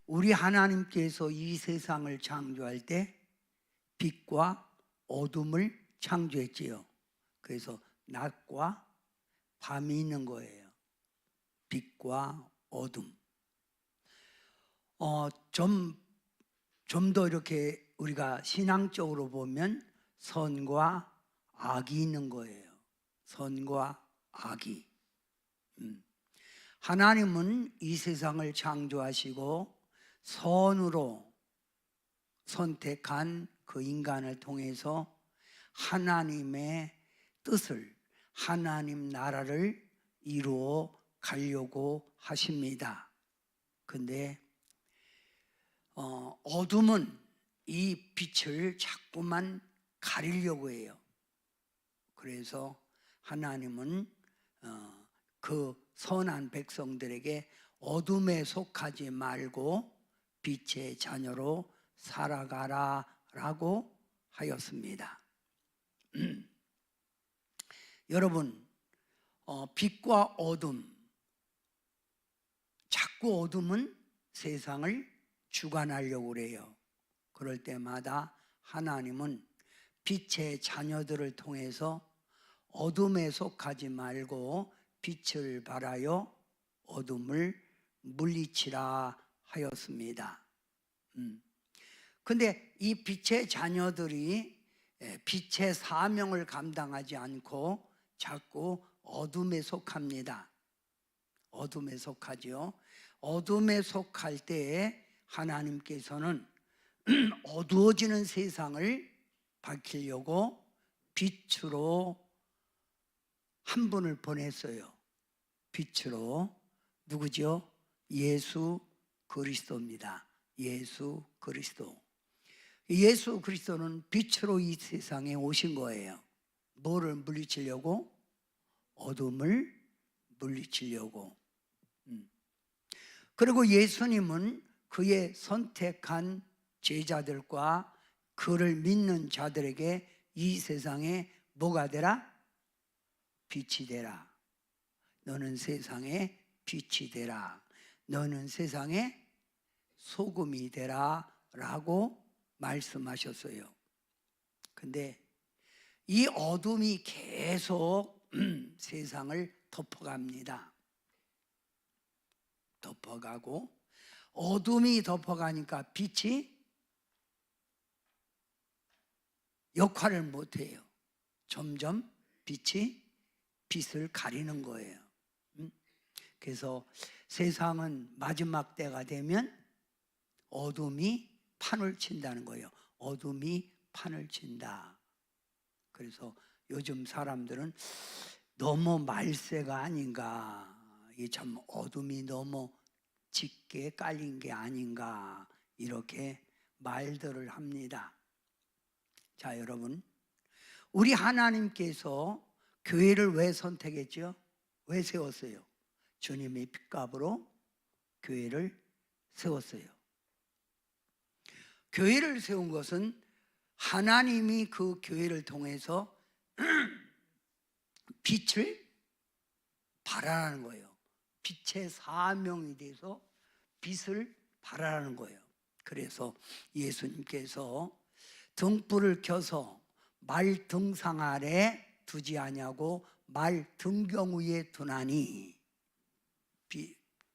우리 하나님께서 이 세상을 창조할 때 빛과 어둠을 창조했지요. 그래서 낮과 밤이 있는 거예요. 빛과 어둠. 좀 더 이렇게 우리가 신앙적으로 보면 선과 악이 있는 거예요. 선과 악이. 하나님은 이 세상을 창조하시고 선으로 선택한 그 인간을 통해서 하나님의 뜻을, 하나님 나라를 이루어 가려고 하십니다. 근데 어둠은 이 빛을 자꾸만 가리려고 해요. 그래서 하나님은 그 선한 백성들에게 어둠에 속하지 말고 빛의 자녀로 살아가라 라고 하였습니다. 여러분, 빛과 어둠, 자꾸 어둠은 세상을 주관하려고 그래요. 그럴 때마다 하나님은 빛의 자녀들을 통해서 어둠에 속하지 말고 빛을 발하여 어둠을 물리치라 하였습니다. 근데 이 빛의 자녀들이 빛의 사명을 감당하지 않고 자꾸 어둠에 속합니다. 어둠에 속하죠. 어둠에 속할 때에 하나님께서는 어두워지는 세상을 밝히려고 빛으로 한 분을 보냈어요. 빛으로. 누구죠? 예수 그리스도입니다. 예수 그리스도. 예수 그리스도는 빛으로 이 세상에 오신 거예요. 뭐를 물리치려고? 어둠을 물리치려고. 그리고 예수님은 그의 선택한 제자들과 그를 믿는 자들에게 이 세상에 뭐가 되라? 빛이 되라. 너는 세상에 빛이 되라. 너는 세상에 소금이 되라 라고 말씀하셨어요. 근데 이 어둠이 계속 세상을 덮어갑니다. 덮어가고 어둠이 덮어가니까 빛이 역할을 못해요. 점점 빛이 빛을 가리는 거예요. 그래서 세상은 마지막 때가 되면 어둠이 판을 친다는 거예요. 어둠이 판을 친다. 그래서 요즘 사람들은 너무 말세가 아닌가, 이게 참 어둠이 너무 짙게 깔린 게 아닌가, 이렇게 말들을 합니다. 자, 여러분, 우리 하나님께서 교회를 왜 선택했죠? 왜 세웠어요? 주님의 핏값으로 교회를 세웠어요. 교회를 세운 것은 하나님이 그 교회를 통해서 빛을 발하라는 거예요. 빛의 사명이 돼서 빛을 발하라는 거예요. 그래서 예수님께서 등불을 켜서 말 등상 아래 두지 아니하고 말 등경 위에 두나니,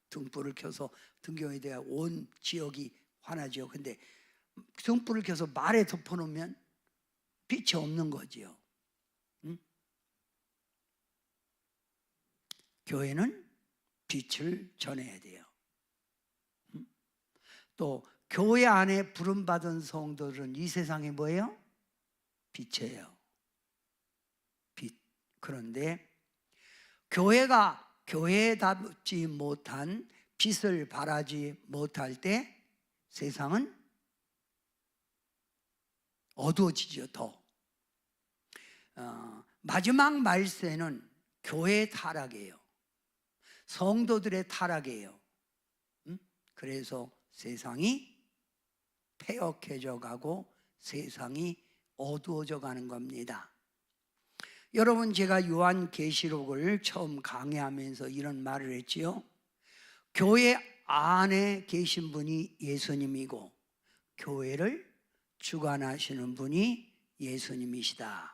등불을 켜서 등경에 대해 온 지역이 환하죠. 근데 등불을 켜서 말에 덮어놓으면 빛이 없는 거지요. 교회는 빛을 전해야 돼요. 또 교회 안에 부름받은 성도들은 이 세상에 뭐예요? 빛이에요. 빛. 그런데 교회가 교회답지 못한 빛을 발하지 못할 때 세상은 어두워지죠. 더 마지막 말세는 교회의 타락이에요. 성도들의 타락이에요. 그래서 세상이 폐역해져 가고 세상이 어두워져 가는 겁니다. 여러분, 제가 요한계시록을 처음 강의하면서 이런 말을 했지요. 교회 안에 계신 분이 예수님이고 교회를 주관하시는 분이 예수님이시다.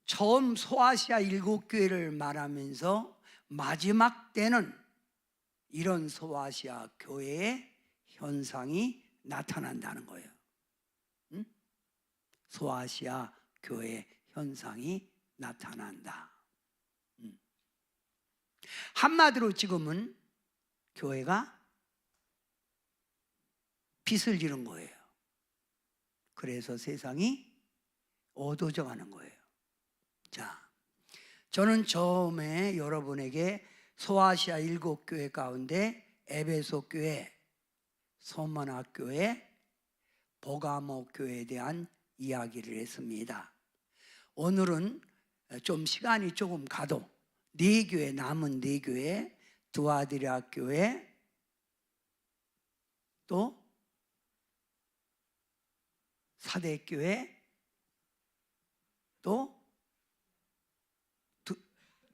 처음 소아시아 7교회를 말하면서 마지막 때는 이런 소아시아 교회의 현상이 나타난다는 거예요. 소아시아 교회 현상이 나타난다. 한마디로 지금은 교회가 빚을 지른 거예요. 그래서 세상이 어두워져가는 거예요. 자, 저는 처음에 여러분에게 소아시아 7교회 가운데 에베소 교회, 소문화 교회, 버가모 교회에 대한 이야기를 했습니다. 오늘은 좀 시간이 조금 가도 남은 4교회, 두아디라 교회, 또 사대교회, 또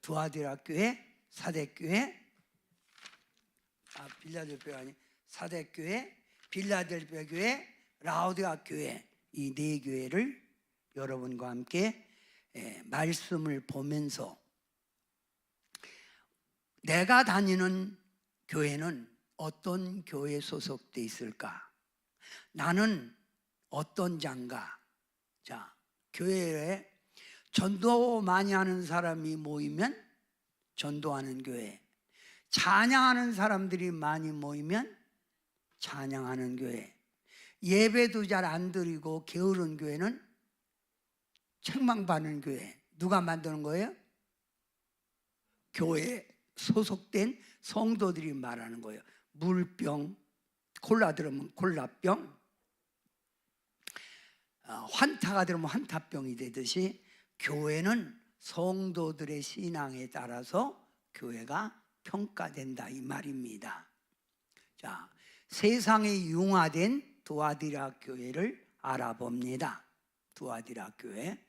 두아디라 교회, 사대교회, 빌라델피아 아니 사대교회, 빌라델피아 교회, 라오디아 교회, 이 4교회를 여러분과 함께 말씀을 보면서 내가 다니는 교회는 어떤 교회에 소속돼 있을까? 나는 어떤 장가? 자, 교회에 전도 많이 하는 사람이 모이면 전도하는 교회, 찬양하는 사람들이 많이 모이면 찬양하는 교회, 예배도 잘 안 드리고 게으른 교회는 책망받는 교회. 누가 만드는 거예요? 교회에 소속된 성도들이 말하는 거예요. 물병, 콜라 들으면 콜라병, 환타가 들으면 환타병이 되듯이 교회는 성도들의 신앙에 따라서 교회가 평가된다 이 말입니다. 자, 세상에 융화된 두아디라 교회를 알아봅니다. 두아디라 교회,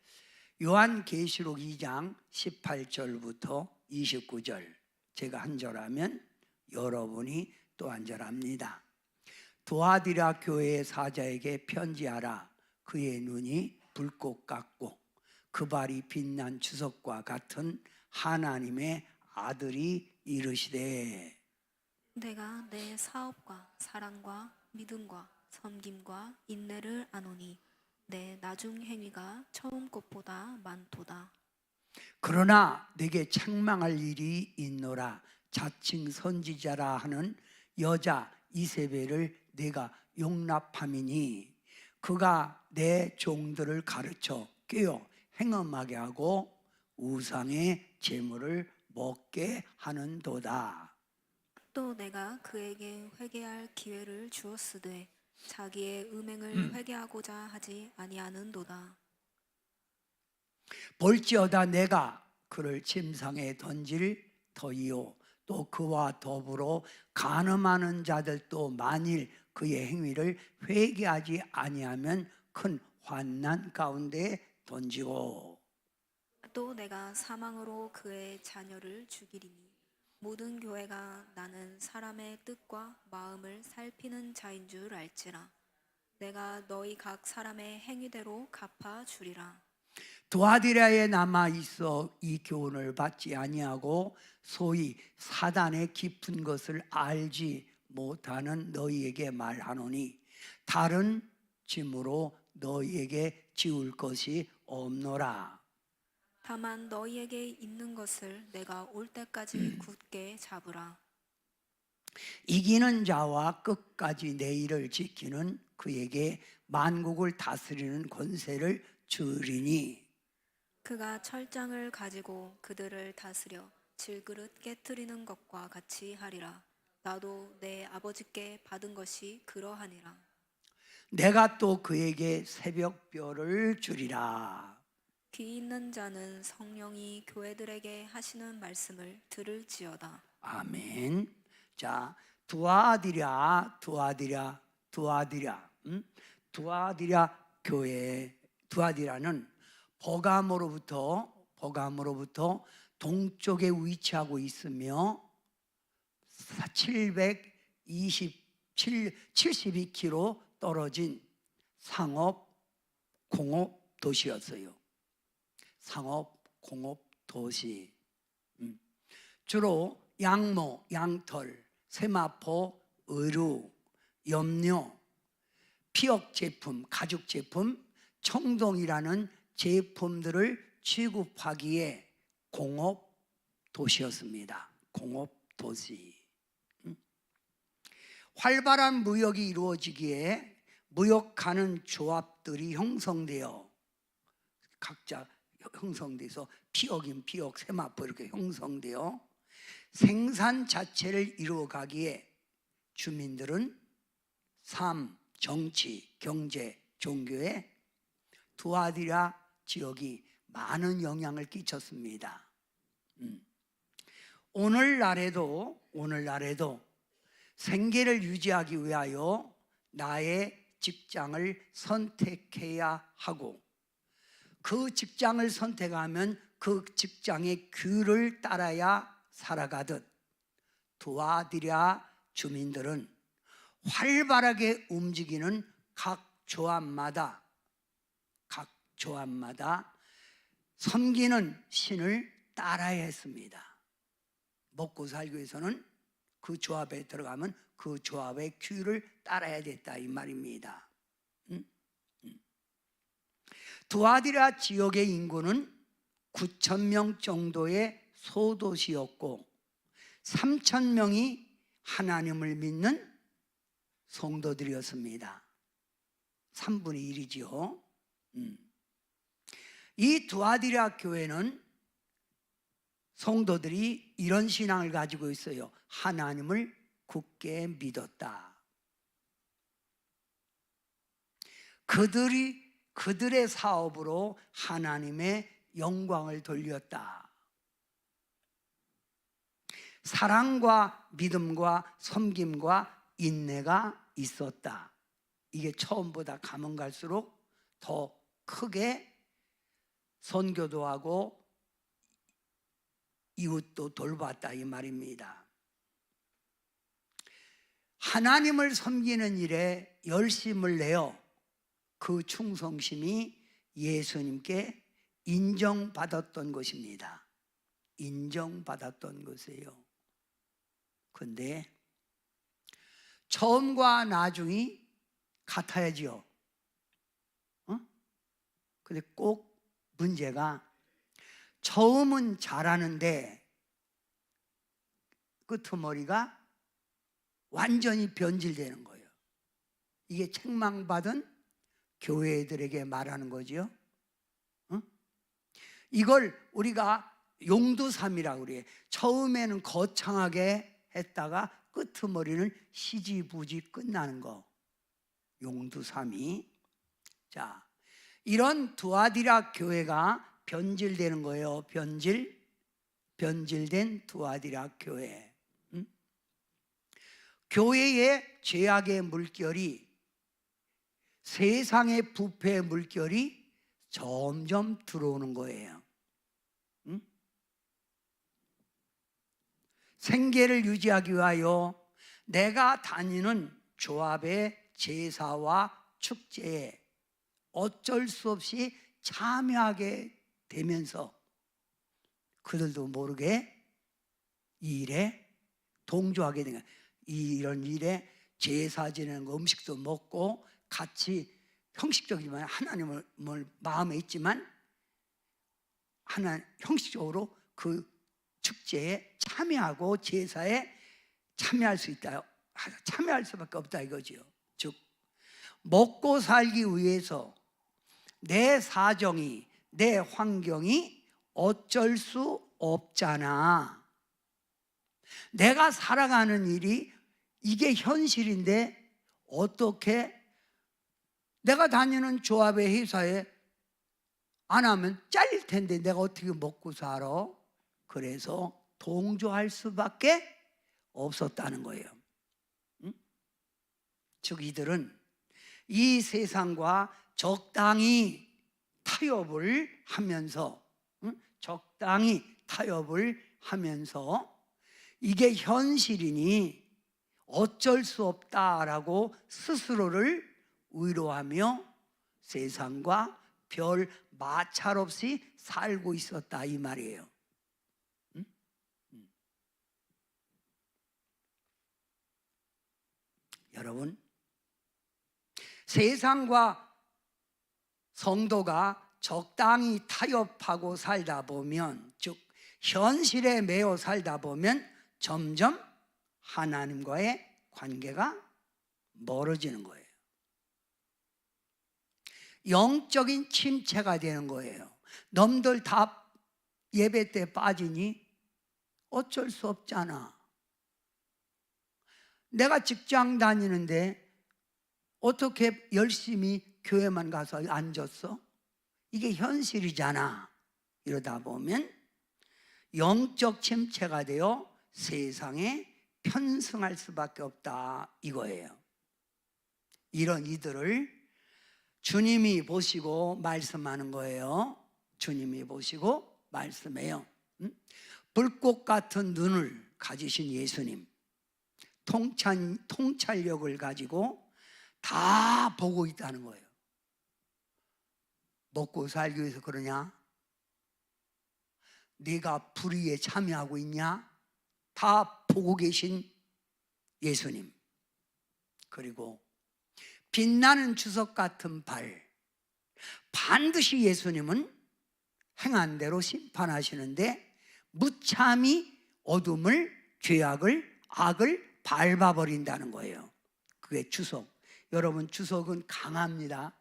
요한계시록 2장 18절부터 29절, 제가 한 절하면 여러분이 또 한 절합니다. 두아디라 교회의 사자에게 편지하라. 그의 눈이 불꽃 같고 그 발이 빛난 주석과 같은 하나님의 아들이 이르시되, 내가 내 사업과 사랑과 믿음과 섬김과 인내를 아노니 내 나중 행위가 처음 것보다 많도다. 그러나 내게 책망할 일이 있노라. 자칭 선지자라 하는 여자 이세벨을 내가 용납함이니 그가 내 종들을 가르쳐 꾀어 행음하게 하고 우상의 제물을 먹게 하는도다. 또 내가 그에게 회개할 기회를 주었으되 자기의 음행을 회개하고자 하지 아니하는도다. 볼지어다 내가 그를 침상에 던질 터이요 또 그와 더불어 간음하는 자들도 만일 그의 행위를 회개하지 아니하면 큰 환난 가운데 던지고, 또 내가 사망으로 그의 자녀를 죽이리니 모든 교회가 나는 사람의 뜻과 마음을 살피는 자인 줄 알지라. 내가 너희 각 사람의 행위대로 갚아 주리라. 두아디라에 남아 있어 이 교훈을 받지 아니하고 소위 사단의 깊은 것을 알지 못하는 너희에게 말하노니 다른 짐으로 너희에게 지울 것이 없노라. 다만 너희에게 있는 것을 내가 올 때까지 굳게 잡으라. 이기는 자와 끝까지 내 일을 지키는 그에게 만국을 다스리는 권세를 주리니 그가 철장을 가지고 그들을 다스려 질그릇 깨트리는 것과 같이 하리라. 나도 내 아버지께 받은 것이 그러하니라. 내가 또 그에게 새벽별을 주리라. 귀 있는 자는 성령이 교회들에게 하시는 말씀을 들을지어다. 아멘. 자, 두아디라 교회, 두아디라는 버감으로부터 동쪽에 위치하고 있으며 72km 떨어진 상업 공업 도시였어요. 상업 공업 도시. 주로 양모, 양털, 세마포, 의류, 염료, 피혁 제품, 가죽 제품, 청동이라는 제품들을 취급하기에 공업 도시였습니다. 공업 도시. 활발한 무역이 이루어지기에 무역하는 조합들이 형성되어 각자 형성돼서 피혁인 피혁, 세마포 이렇게 형성되어 생산 자체를 이루어가기에 주민들은 삶, 정치, 경제, 종교에 투아디라 지역이 많은 영향을 끼쳤습니다. 오늘날에도 생계를 유지하기 위하여 나의 직장을 선택해야 하고 그 직장을 선택하면 그 직장의 규를 따라야 살아가듯 투아디라 주민들은 활발하게 움직이는 각 조합마다 섬기는 신을 따라야 했습니다. 먹고 살기 위해서는 그 조합에 들어가면 그 조합의 규를 따라야 됐다 이 말입니다. 투아디라 지역의 인구는 9,000명 정도의 소도시였고 3,000명이 하나님을 믿는 성도들이었습니다. 3분의 1이지요. 이 투아디라 교회는 성도들이 이런 신앙을 가지고 있어요. 하나님을 굳게 믿었다. 그들의 사업으로 하나님의 영광을 돌렸다. 사랑과 믿음과 섬김과 인내가 있었다. 이게 처음보다 가면 갈수록 더 크게 선교도 하고 이웃도 돌봤다 이 말입니다. 하나님을 섬기는 일에 열심을 내어 그 충성심이 예수님께 인정받았던 것입니다. 인정받았던 것이에요. 근데 처음과 나중이 같아야지요. 근데 꼭 문제가 처음은 잘하는데 끄트머리가 완전히 변질되는 거예요. 이게 책망받은 교회들에게 말하는 거죠. 이걸 우리가 용두삼이라고 그래요. 처음에는 거창하게 했다가 끄트머리는 시지부지 끝나는 거. 용두삼이. 자, 이런 투아디라 교회가 변질되는 거예요. 변질된 투아디라 교회. 교회의 죄악의 물결이, 세상의 부패의 물결이 점점 들어오는 거예요. 생계를 유지하기 위하여 내가 다니는 조합의 제사와 축제에 어쩔 수 없이 참여하게 되면서 그들도 모르게 이 일에 동조하게 된 거예요. 이런 일에 제사 지내는 거, 음식도 먹고 같이 형식적이지만 하나님을 마음에 있지만 형식적으로 그 축제에 참여하고 제사에 참여할 수 있다. 참여할 수밖에 없다 이거지요. 즉 먹고 살기 위해서 내 사정이, 내 환경이 어쩔 수 없잖아. 내가 살아가는 일이 이게 현실인데 어떻게 내가 다니는 조합의 회사에 안 하면 잘릴 텐데 내가 어떻게 먹고 살아? 그래서 동조할 수밖에 없었다는 거예요. 즉 이들은 이 세상과 적당히 타협을 하면서 이게 현실이니 어쩔 수 없다라고 스스로를 위로하며 세상과 별 마찰 없이 살고 있었다 이 말이에요. 여러분, 세상과 성도가 적당히 타협하고 살다 보면, 즉 현실에 매여 살다 보면 점점 하나님과의 관계가 멀어지는 거예요. 영적인 침체가 되는 거예요. 놈들 다 예배 때 빠지니 어쩔 수 없잖아. 내가 직장 다니는데 어떻게 열심히 교회만 가서 앉았어? 이게 현실이잖아. 이러다 보면 영적 침체가 되어 세상에 편승할 수밖에 없다 이거예요. 이런 이들을 주님이 보시고 말씀하는 거예요. 주님이 보시고 말씀해요. 불꽃 같은 눈을 가지신 예수님, 통찰력을 가지고 다 보고 있다는 거예요. 먹고 살기 위해서 그러냐? 네가 불의에 참여하고 있냐? 다 보고 계신 예수님, 그리고 빛나는 주석 같은 발, 반드시 예수님은 행한 대로 심판하시는데 무참히 어둠을, 죄악을, 악을 밟아버린다는 거예요. 그게 주석. 여러분, 주석은 강합니다.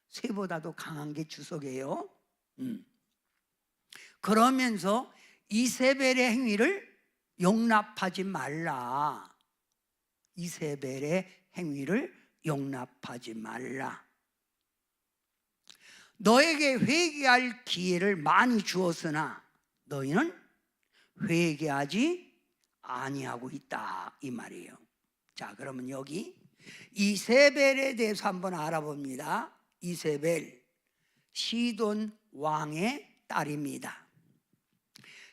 쇠보다도 강한 게 주석이에요. 그러면서 이세벨의 행위를 용납하지 말라. 이세벨의 행위를 용납하지 말라. 너에게 회개할 기회를 많이 주었으나 너희는 회개하지 아니하고 있다 이 말이에요. 자, 그러면 여기 이세벨에 대해서 한번 알아봅니다. 이세벨, 시돈 왕의 딸입니다.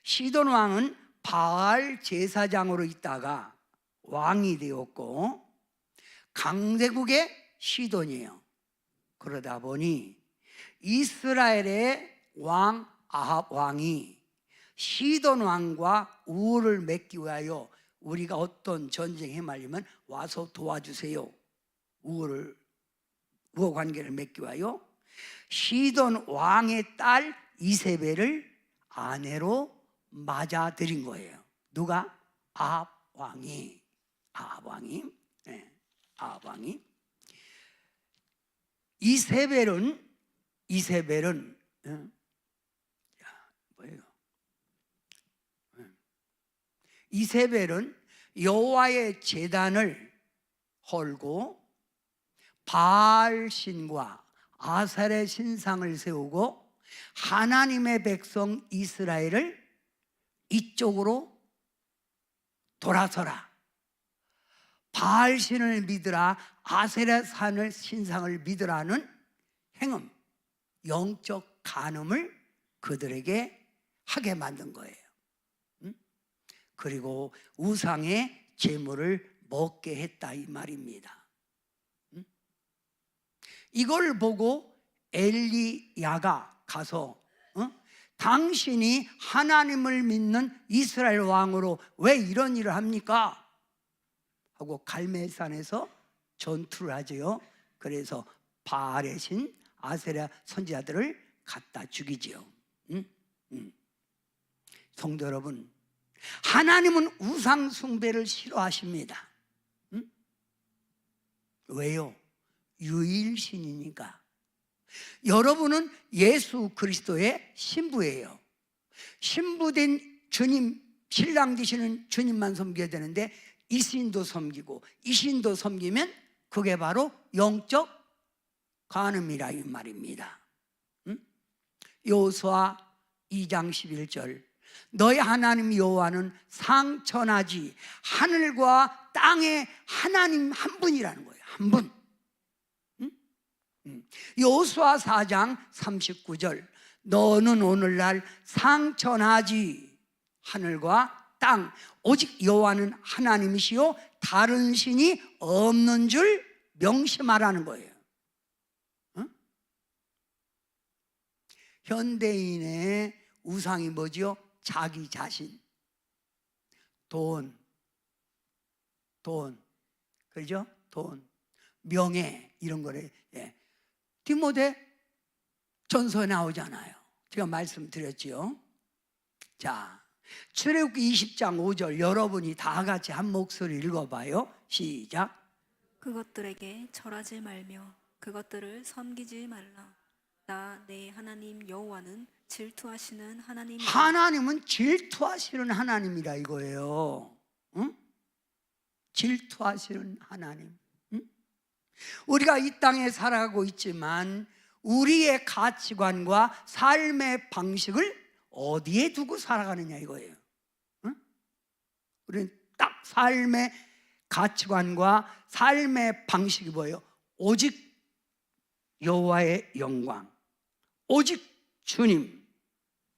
시돈 왕은 바알 제사장으로 있다가 왕이 되었고 강대국의 시돈이에요. 그러다 보니 이스라엘의 왕 아합 왕이 시돈 왕과 우호를 맺기 위하여 우리가 어떤 전쟁에 말리면 와서 도와주세요. 우호 관계를 맺기 위하여 시돈 왕의 딸 이세벨을 아내로 맞아들인 거예요. 누가? 아합 왕이. 이세벨은 뭐예요? 이세벨은 여호와의 제단을 헐고 바알 신과 아셀의 신상을 세우고 하나님의 백성 이스라엘을 이쪽으로 돌아서라, 바알 신을 믿으라, 아셀의 산을 신상을 믿으라는 행음, 영적 간음을 그들에게 하게 만든 거예요. 그리고 우상의 제물을 먹게 했다 이 말입니다. 이걸 보고 엘리야가 가서 당신이 하나님을 믿는 이스라엘 왕으로 왜 이런 일을 합니까? 하고 갈멜산에서 전투를 하죠. 그래서 바알의 신 아세라 선지자들을 갖다 죽이지요. 성도 여러분, 하나님은 우상 숭배를 싫어하십니다. 왜요? 유일신이니까. 여러분은 예수 그리스도의 신부예요. 신부된 주님, 신랑 되시는 주님만 섬겨야 되는데 이 신도 섬기고 이 신도 섬기면 그게 바로 영적 간음이라 이 말입니다. 여호수아 2장 11절, 너희 하나님 여호와는 상천하지 하늘과 땅의 하나님 한 분이라는 거예요. 한 분. 여호수아 4장 39절, 너는 오늘날 상천하지 하늘과 땅 오직 여호와는 하나님이시요 다른 신이 없는 줄 명심하라는 거예요. 응? 현대인의 우상이 뭐죠? 자기 자신, 돈, 그죠? 돈, 명예 이런 거래. 예. 디모데 전서에 나오잖아요. 제가 말씀드렸지요. 자, 출애굽기 20장 5절 여러분이 다 같이 한 목소리 읽어봐요. 시작. 그것들에게 절하지 말며 그것들을 섬기지 말라. 나 내 하나님 여호와는 질투하시는 하나님이라. 하나님은 질투하시는 하나님이라 이거예요. 응? 질투하시는 하나님. 응? 우리가 이 땅에 살아가고 있지만 우리의 가치관과 삶의 방식을 어디에 두고 살아가느냐 이거예요. 응? 우리는 딱 삶의 가치관과 삶의 방식이 뭐예요? 오직 여호와의 영광, 오직 주님,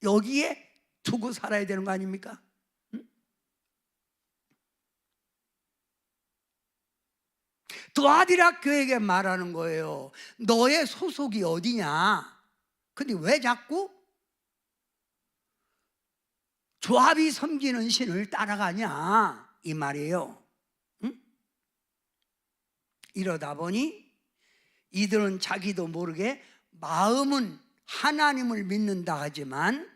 여기에 두고 살아야 되는 거 아닙니까? 응? 두아디라 교회에게 말하는 거예요. 너의 소속이 어디냐? 근데 왜 자꾸 조합이 섬기는 신을 따라가냐? 이 말이에요. 응? 이러다 보니 이들은 자기도 모르게 마음은 하나님을 믿는다 하지만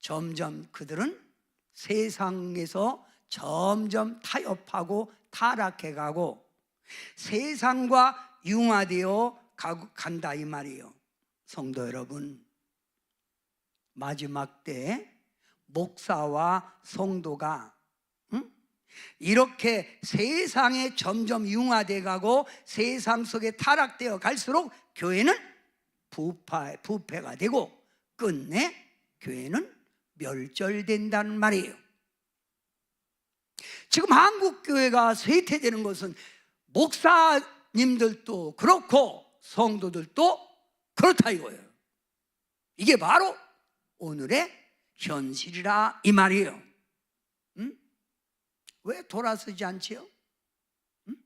점점 그들은 세상에서 점점 타협하고 타락해가고 세상과 융화되어 간다 이 말이에요. 성도 여러분, 마지막 때 목사와 성도가 이렇게 세상에 점점 융화되어 가고 세상 속에 타락되어 갈수록 교회는 부패가 되고 끝내 교회는 멸절된다는 말이에요. 지금 한국 교회가 쇠퇴되는 것은 목사님들도 그렇고 성도들도 그렇다 이거예요. 이게 바로 오늘의 현실이라 이 말이에요. 응? 왜 돌아서지 않지요? 응?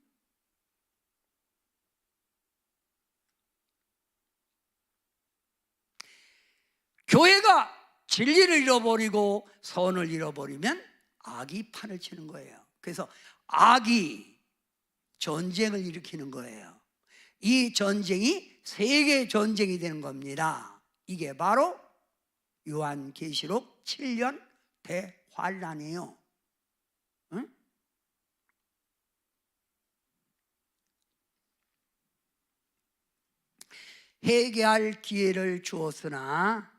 교회가 진리를 잃어버리고 선을 잃어버리면 악이 판을 치는 거예요. 그래서 악이 전쟁을 일으키는 거예요. 이 전쟁이 세계 전쟁이 되는 겁니다. 이게 바로 요한계시록 7년 대환란이에요. 응? 회개할 기회를 주었으나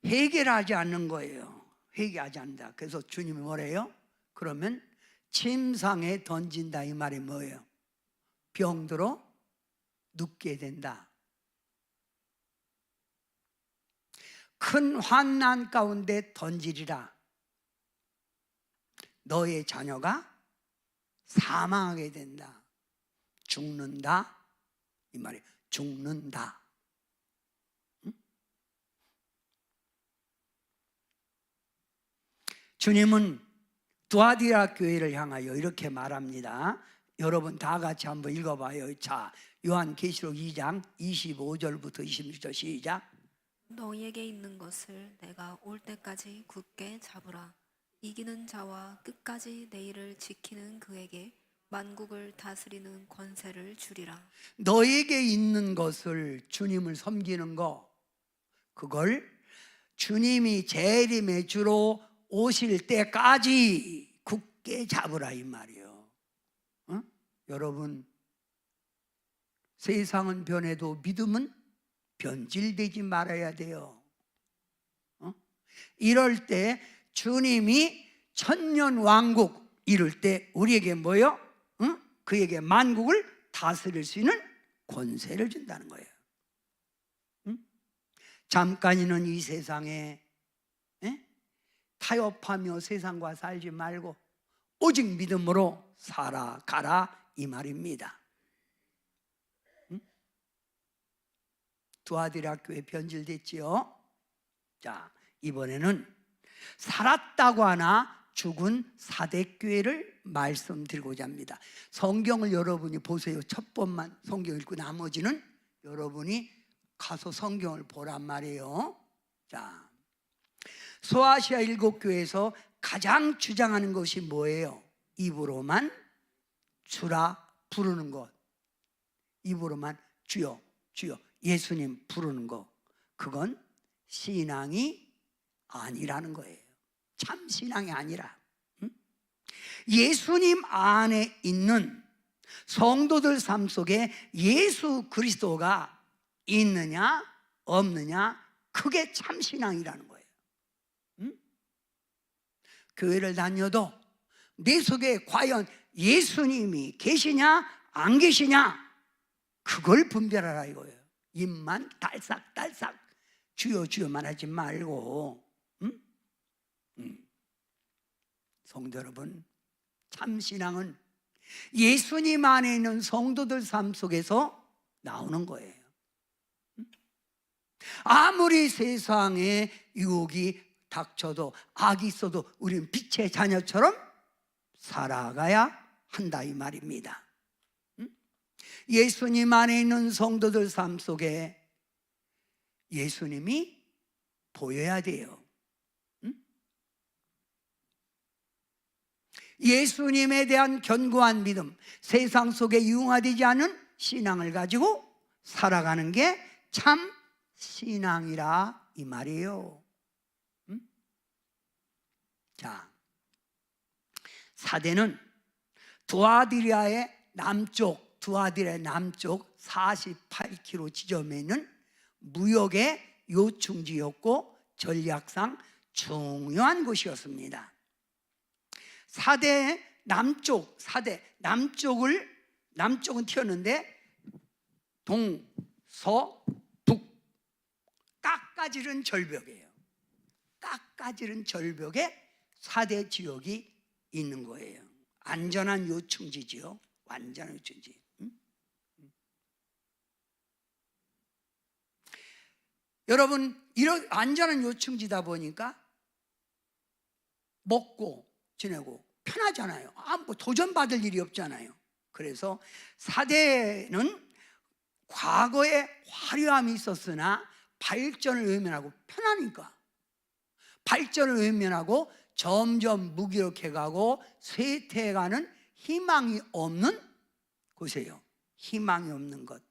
회개하지 않는 거예요. 회개하지 않는다. 그래서 주님이 뭐래요? 그러면 침상에 던진다 이 말이 뭐예요? 병들어 눕게 된다. 큰 환난 가운데 던지리라. 너의 자녀가 사망하게 된다. 죽는다 이 말이에요. 죽는다. 응? 주님은 두아디라 교회를 향하여 이렇게 말합니다. 여러분 다 같이 한번 읽어봐요. 자, 요한계시록 2장 25절부터 26절 시작. 너희에게 있는 것을 내가 올 때까지 굳게 잡으라. 이기는 자와 끝까지 내 일을 지키는 그에게 만국을 다스리는 권세를 주리라. 너에게 있는 것을, 주님을 섬기는 거, 그걸 주님이 재림의 주로 오실 때까지 굳게 잡으라 이 말이에요. 어? 여러분, 세상은 변해도 믿음은 변질되지 말아야 돼요. 이럴 때 주님이 천년 왕국 이룰 때 우리에게 뭐요? 그에게 만국을 다스릴 수 있는 권세를 준다는 거예요. 잠깐이는 이 세상에 타협하며 세상과 살지 말고 오직 믿음으로 살아가라 이 말입니다. 두아디라 교회 변질됐지요. 자, 이번에는 살았다고 하나 죽은 사대교회를 말씀드리고자 합니다. 성경을 여러분이 보세요. 첫 번만 성경 읽고 나머지는 여러분이 가서 성경을 보란 말이에요. 자, 소아시아 7교회에서 가장 주장하는 것이 뭐예요? 입으로만 주라 부르는 것, 입으로만 주여 주여 예수님 부르는 것, 그건 신앙이 아니라는 거예요. 참 신앙이 아니라, 예수님 안에 있는 성도들 삶 속에 예수 그리스도가 있느냐 없느냐, 그게 참 신앙이라는 거예요. 교회를 다녀도 내 속에 과연 예수님이 계시냐 안 계시냐, 그걸 분별하라 이거예요. 입만 딸싹딸싹 주여 주여만 하지 말고. 성도 여러분, 참 신앙은 예수님 안에 있는 성도들 삶 속에서 나오는 거예요. 아무리 세상에 유혹이 닥쳐도 악이 있어도 우리는 빛의 자녀처럼 살아가야 한다 이 말입니다. 예수님 안에 있는 성도들 삶 속에 예수님이 보여야 돼요. 예수님에 대한 견고한 믿음, 세상 속에 융화되지 않은 신앙을 가지고 살아가는 게 참 신앙이라 이 말이에요. 자, 사대는 두아디라의 남쪽 48km 지점에 있는 무역의 요충지였고 전략상 중요한 곳이었습니다. 사대의 남쪽은 튀었는데 동, 서, 북, 깎아지른 절벽이에요. 깎아지른 절벽에 사대 지역이 있는 거예요. 안전한 요충지지요. 완전한 요충지. 여러분, 이런 안전한 요충지다 보니까 먹고 지내고 편하잖아요. 뭐 도전받을 일이 없잖아요. 그래서 사대는 과거에 화려함이 있었으나 발전을 외면하고, 편하니까 발전을 외면하고 점점 무기력해가고 쇠퇴해가는 희망이 없는 곳이에요. 희망이 없는 것.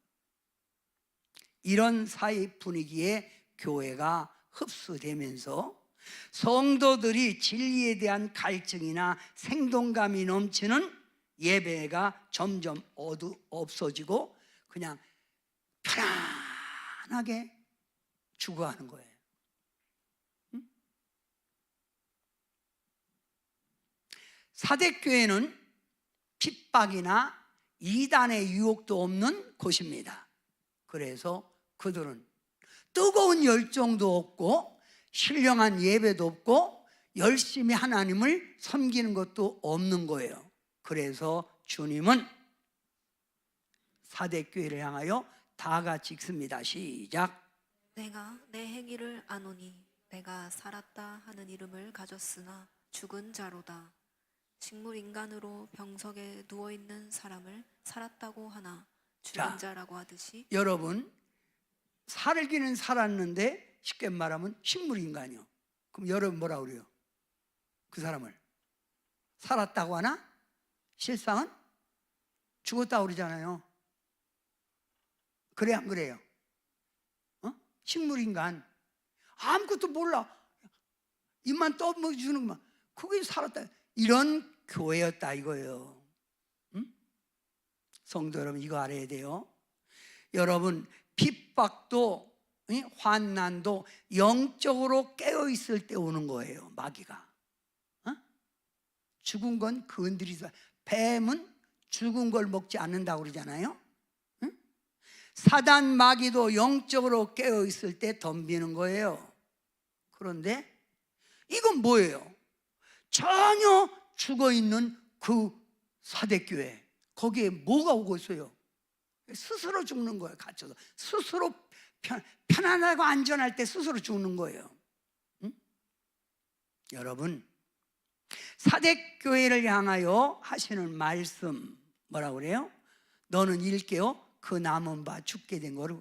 이런 사회 분위기에 교회가 흡수되면서 성도들이 진리에 대한 갈증이나 생동감이 넘치는 예배가 점점 없어지고 그냥 편안하게 죽어가는 거예요. 사대교회는 핍박이나 이단의 유혹도 없는 곳입니다. 그래서 그들은 뜨거운 열정도 없고 신령한 예배도 없고 열심히 하나님을 섬기는 것도 없는 거예요. 그래서 주님은 사대교회를 향하여 다 같이 읽습니다. 시작. 내가 내 행위를 아노니 내가 살았다 하는 이름을 가졌으나 죽은 자로다. 식물 인간으로 병석에 누워있는 사람을 살았다고 하나 죽은 자라고 하듯이. 여러분, 살기는 살았는데 쉽게 말하면 식물 인간이요. 그럼 여러분 뭐라 그래요? 그 사람을 살았다고 하나? 실상은 죽었다고 그러잖아요. 그래 안 그래요? 식물 인간, 아무것도 몰라, 입만 떠먹여주는 것만, 그게 살았다. 이런 교회였다 이거예요. 성도 여러분, 이거 알아야 돼요. 여러분, 핍박도 환난도 영적으로 깨어있을 때 오는 거예요. 마귀가 죽은 건 건드리지, 뱀은 죽은 걸 먹지 않는다고 그러잖아요. 사단 마귀도 영적으로 깨어있을 때 덤비는 거예요. 그런데 이건 뭐예요? 전혀 죽어있는 그 사대교회, 거기에 뭐가 오고 있어요? 스스로 죽는 거예요. 갇혀서 스스로 편안하고 안전할 때 스스로 죽는 거예요. 여러분, 사대교회를 향하여 하시는 말씀 뭐라고 그래요? 너는 일깨어 그 남은 바 죽게 된 거를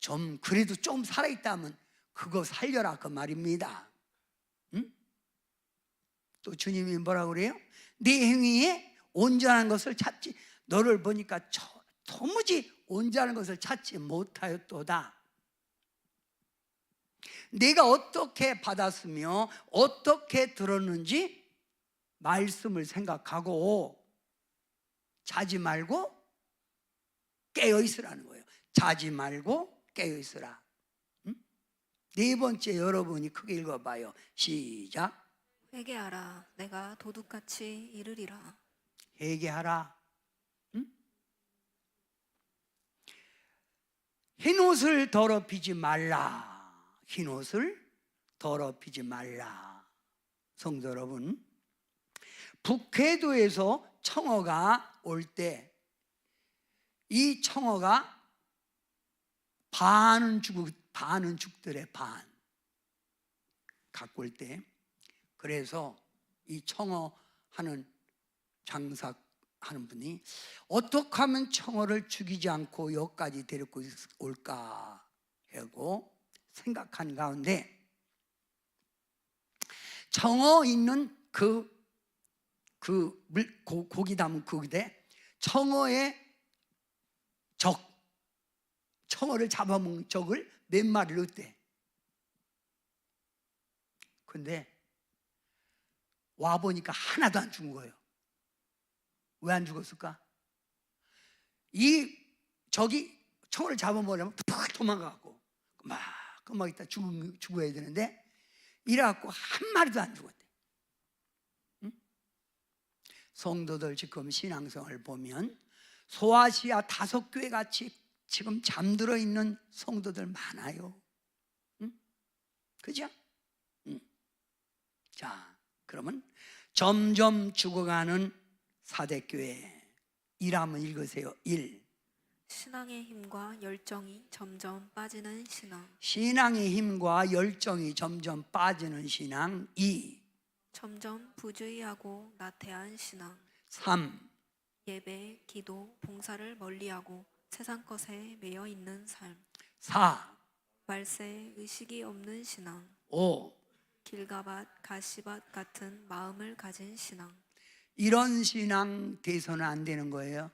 좀 그래도 좀 살아있다면 그거 살려라 그 말입니다. 응? 또 주님이 뭐라고 그래요? 네 행위에 온전한 것을 찾지, 너를 보니까 도무지 온전한 것을 찾지 못하였도다. 내가 어떻게 받았으며 어떻게 들었는지 말씀을 생각하고 자지 말고 깨어 있으라는 거예요. 자지 말고 깨어 있으라. 응? 네 번째 여러분이 크게 읽어봐요. 시작. 회개하라. 내가 도둑같이 이르리라. 회개하라. 응? 흰옷을 더럽히지 말라. 흰옷을 더럽히지 말라. 성도 여러분, 북해도에서 청어가 올 때 이 청어가 반은 죽들의 반 갖고 올 때, 그래서 이 청어 하는 장사하는 분이 어떻게 하면 청어를 죽이지 않고 여기까지 데리고 올까 하고 생각한 가운데 청어 있는 고기 담은 그대 청어의 청어를 잡아먹는 적을 몇 마리를 넣었대. 근데 와보니까 하나도 안 죽은 거예요. 왜 안 죽었을까? 저기 청어를 잡아먹으려면 팍 도망가고 막 있다 죽어야 되는데 이래갖고 한 마리도 안 죽었대. 응? 성도들 지금 신앙생활을 보면 소아시아 5교회 같이 지금 잠들어 있는 성도들 많아요. 응? 그죠? 응. 자, 그러면 점점 죽어가는 사대교회 1 한번 읽으세요. 1. 신앙의 힘과 열정이 점점 빠지는 신앙. 신앙의 힘과 열정이 점점 빠지는 신앙. 2. 점점 부주의하고 나태한 신앙. 3. 예배, 기도, 봉사를 멀리하고 세상 것에 매여 있는 삶. 4. 말세에 의식이 없는 신앙. 5. 길가밭, 가시밭 같은 마음을 가진 신앙. 이런 신앙 돼서는 안 되는 거예요.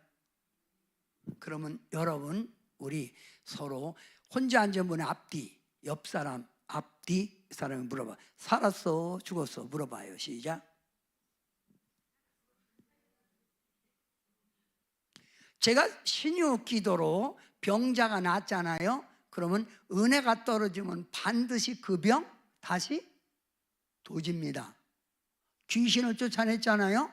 그러면 여러분, 우리 서로 혼자 앉은 분의 앞뒤, 옆 사람 앞뒤 사람이 물어봐. 살았어 죽었어 물어봐요. 시작. 제가 신유 기도로 병자가 낫잖아요. 그러면 은혜가 떨어지면 반드시 그 병 다시 도집니다. 귀신을 쫓아냈잖아요.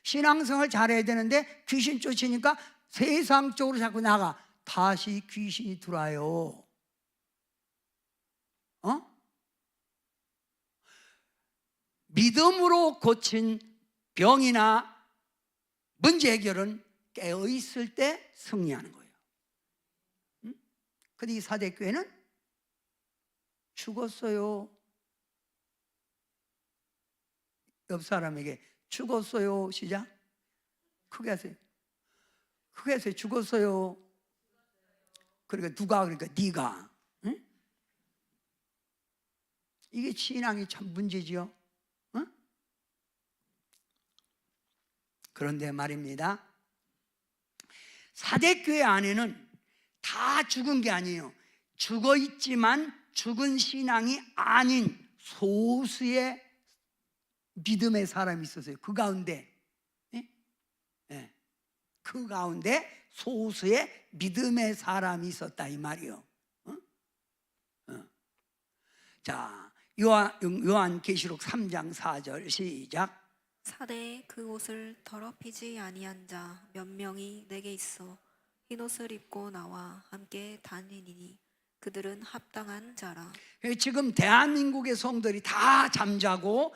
신앙생활 잘해야 되는데 귀신 쫓으니까 세상 쪽으로 자꾸 나가. 다시 귀신이 들어와요. 믿음으로 고친 병이나 문제 해결은 깨어있을 때 승리하는 거예요. 근데 이 사대교회는 죽었어요. 옆 사람에게 죽었어요. 시작. 크게 하세요. 크게 하세요. 죽었어요. 그러니까 누가? 그러니까 네가. 응? 이게 신앙이 참 문제지요. 응? 그런데 말입니다, 사대교회 안에는 다 죽은 게 아니에요. 죽어 있지만 죽은 신앙이 아닌 소수의 믿음의 사람이 있었어요. 그 가운데 그 가운데 소수의 믿음의 사람이 있었다 이 말이요. 자, 요한계시록 3장 4절 시작. 사대에 그 옷을 더럽히지 아니한 자 몇 명이 내게 있어 흰옷을 입고 나와 함께 다니니 그들은 합당한 자라. 지금 대한민국의 성들이 다 잠자고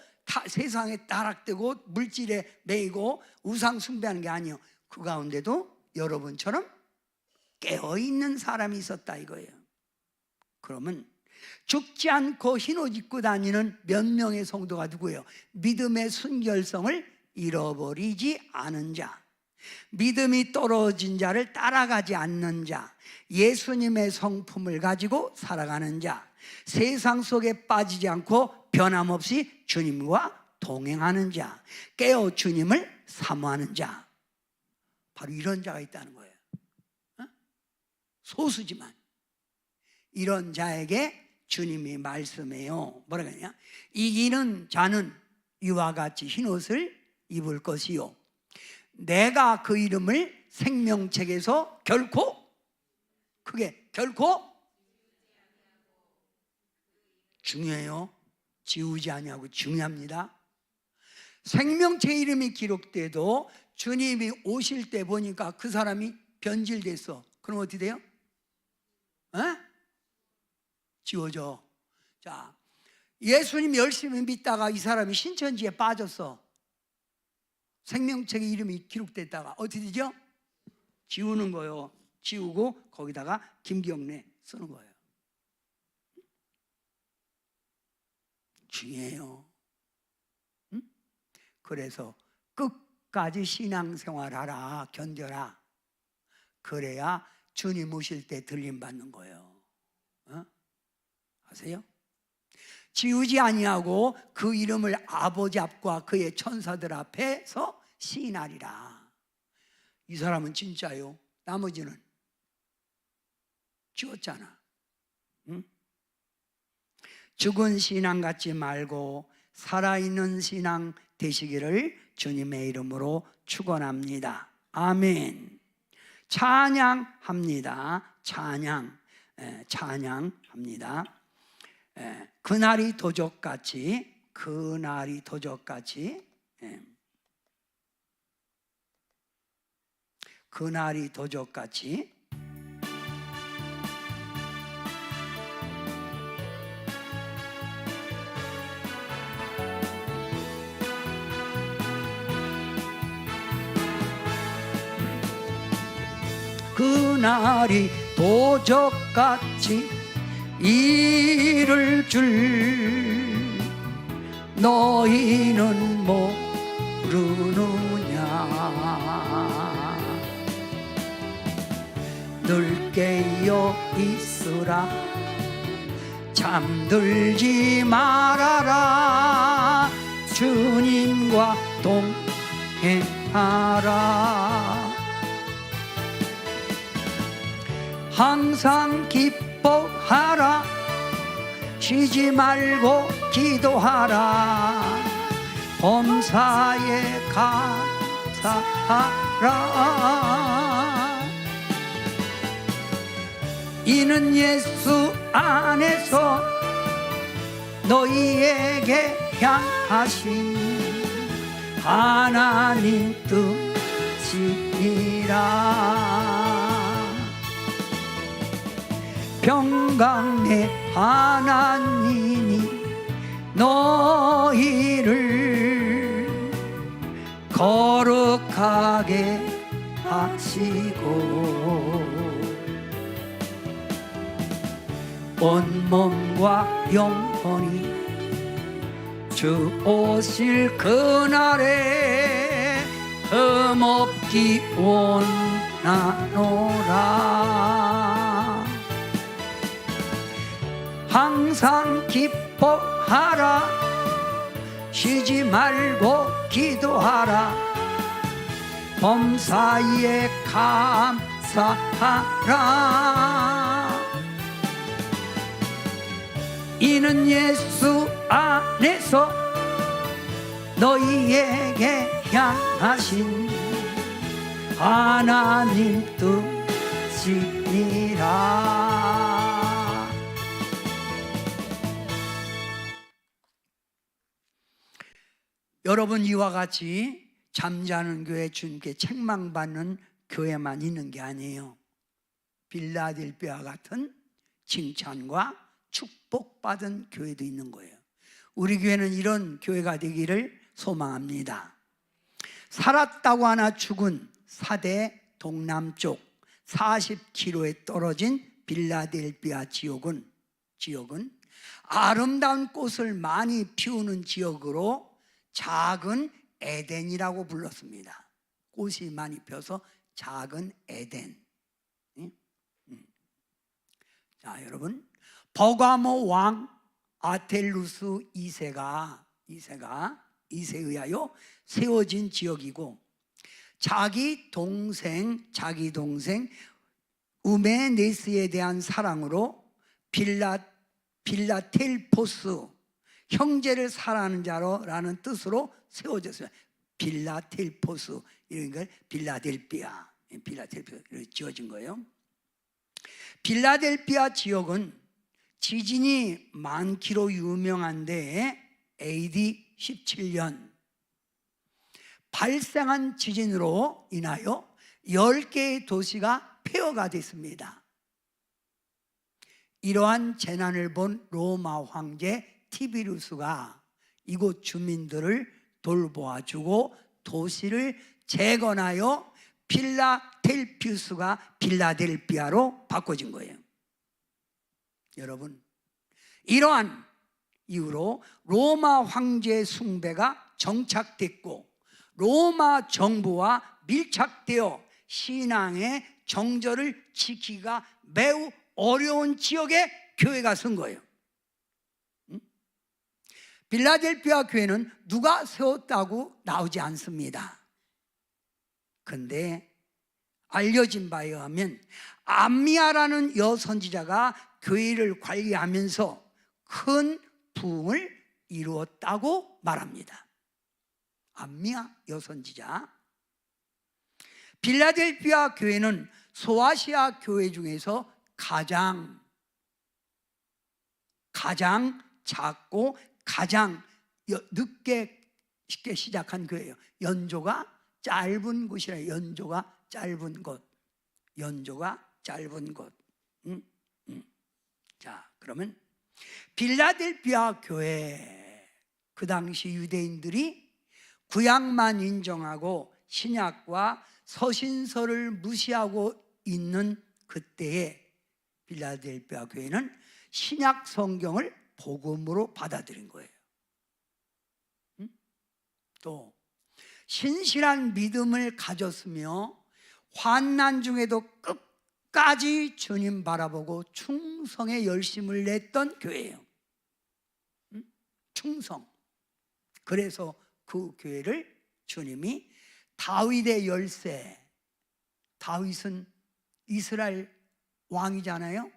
세상에 타락되고 물질에 매이고 우상 숭배하는 게 아니에요. 그 가운데도 여러분처럼 깨어있는 사람이 있었다 이거예요. 그러면 죽지 않고 흰옷 입고 다니는 몇 명의 성도가 누구예요? 믿음의 순결성을 잃어버리지 않은 자, 믿음이 떨어진 자를 따라가지 않는 자, 예수님의 성품을 가지고 살아가는 자, 세상 속에 빠지지 않고 변함없이 주님과 동행하는 자, 깨어 주님을 사모하는 자, 바로 이런 자가 있다는 거예요. 소수지만 이런 자에게 주님이 말씀해요. 뭐라고 하냐? 이기는 자는 이와 같이 흰옷을 입을 것이요, 내가 그 이름을 생명책에서 결코, 크게 결코, 중요해요. 지우지 아니하고 중요합니다. 생명책 이름이 기록돼도 주님이 오실 때 보니까 그 사람이 변질됐어. 그럼 어떻게 돼요? 지워져. 자, 예수님 열심히 믿다가 이 사람이 신천지에 빠졌어. 생명책에 이름이 기록됐다가 어떻게 되죠? 지우는 거예요. 지우고 거기다가 김경래 쓰는 거예요. 중요해요. 그래서 끝까지 신앙생활하라, 견뎌라. 그래야 주님 오실 때 들림 받는 거예요. 아세요? 지우지 아니하고 그 이름을 아버지 앞과 그의 천사들 앞에서 시인하리라. 이 사람은 진짜요. 나머지는 지웠잖아. 응? 죽은 신앙 갖지 말고 살아있는 신앙 되시기를 주님의 이름으로 축원합니다. 아멘. 찬양합니다. 찬양합니다. 그날이 도적같이, 그날이 도적같이, 그날이 도적같이, 그날이 도적같이 이를 줄 너희는 모르느냐. 늘 깨어 있으라, 잠들지 말아라. 주님과 동행하라. 항상 기뻐하라. 쉬지 말고 기도하라. 범사에 감사하라. 이는 예수 안에서 너희에게 향하신 하나님 뜻이니라. 평강의 하나님이 너희를 거룩하게 하시고 온몸과 영혼이 주 오실 그날에 흠없기 원하노라. 항상 기뻐하라. 쉬지 말고 기도하라. 범사에 감사하라. 이는 예수 안에서 너희에게 향하신 하나님 뜻이니라. 여러분, 이와 같이 잠자는 교회, 주님께 책망받는 교회만 있는 게 아니에요. 빌라델비아 같은 칭찬과 축복받은 교회도 있는 거예요. 우리 교회는 이런 교회가 되기를 소망합니다. 살았다고 하나 죽은 사대 동남쪽 40km에 떨어진 빌라델비아 지역은 지역은 아름다운 꽃을 많이 피우는 지역으로 작은 에덴이라고 불렀습니다. 꽃이 많이 펴서 작은 에덴. 자, 여러분, 버가모 왕 아텔루스 2세에 의하여 세워진 지역이고, 자기 동생 우메네스에 대한 사랑으로 빌라텔포스, 형제를 사랑하는 자로라는 뜻으로 세워졌어요. 빌라텔포스, 이런 걸 빌라델피아 지어진 거예요. 빌라델피아 지역은 지진이 많기로 유명한데 AD 17년 발생한 지진으로 인하여 10개의 도시가 폐허가 됐습니다. 이러한 재난을 본 로마 황제 티비루스가 이곳 주민들을 돌보아주고 도시를 재건하여 필라델피우스가 빌라델피아로 바꿔진 거예요. 여러분, 이러한 이후로 로마 황제의 숭배가 정착됐고 로마 정부와 밀착되어 신앙의 정절을 지키기가 매우 어려운 지역에 교회가 선 거예요. 빌라델피아 교회는 누가 세웠다고 나오지 않습니다. 근데 알려진 바에 의하면 암미아라는 여선지자가 교회를 관리하면서 큰 부흥을 이루었다고 말합니다. 암미아 여선지자. 빌라델피아 교회는 소아시아 교회 중에서 가장 작고 가장 늦게 시작한 교회예요. 연조가 짧은 곳이라. 연조가 짧은 곳. 자, 그러면 빌라델피아 교회, 그 당시 유대인들이 구약만 인정하고 신약과 서신서를 무시하고 있는 그때에 빌라델피아 교회는 신약 성경을 복음으로 받아들인 거예요. 또 신실한 믿음을 가졌으며 환난 중에도 끝까지 주님 바라보고 충성의 열심을 냈던 교회예요. 충성. 그래서 그 교회를 주님이 다윗의 열쇠, 다윗은 이스라엘 왕이잖아요.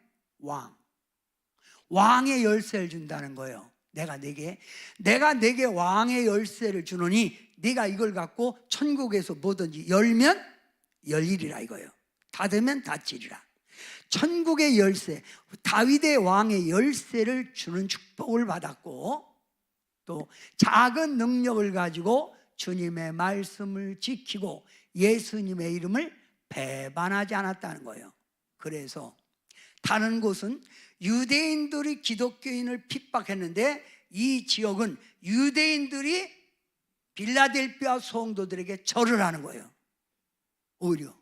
왕의 열쇠를 준다는 거예요. 내가 내게 왕의 열쇠를 주노니 네가 이걸 갖고 천국에서 뭐든지 열면 열리리라 이거예요. 닫으면 닫히리라. 천국의 열쇠, 다윗의 왕의 열쇠를 주는 축복을 받았고, 또 작은 능력을 가지고 주님의 말씀을 지키고 예수님의 이름을 배반하지 않았다는 거예요. 그래서 다른 곳은 유대인들이 기독교인을 핍박했는데 이 지역은 유대인들이 빌라델피아 성도들에게 절을 하는 거예요. 오히려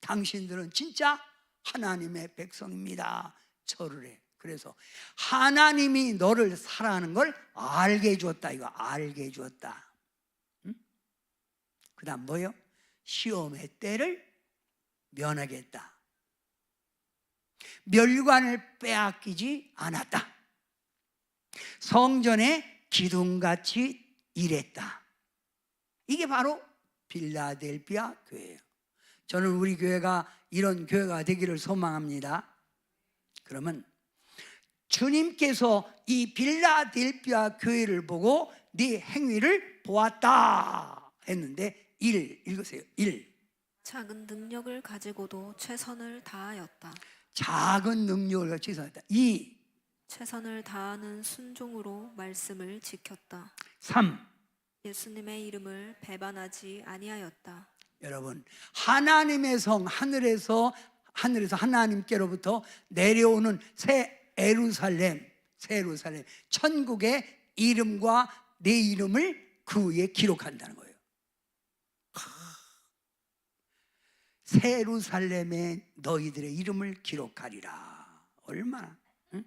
당신들은 진짜 하나님의 백성입니다, 절을 해. 그래서 하나님이 너를 사랑하는 걸 알게 해주었다. 이거 알게 해주었다. 그 다음 뭐예요? 시험의 때를 면하겠다. 멸관을 빼앗기지 않았다. 성전에 기둥같이 일했다. 이게 바로 빌라델피아 교회예요. 저는 우리 교회가 이런 교회가 되기를 소망합니다. 그러면 주님께서 이 빌라델피아 교회를 보고 네 행위를 보았다 했는데 1 읽으세요. 1. 작은 능력을 가지고도 최선을 다하였다. 작은 능력을 가지고 최선을 다했다. 2. 최선을 다하는 순종으로 말씀을 지켰다. 3. 예수님의 이름을 배반하지 아니하였다. 여러분, 하나님의 성, 하늘에서 하나님께로부터 내려오는 새 예루살렘, 천국의 이름과 내 이름을 그 위에 기록한다는 거예요. 새 예루살렘에 너희들의 이름을 기록하리라. 얼마나, 응?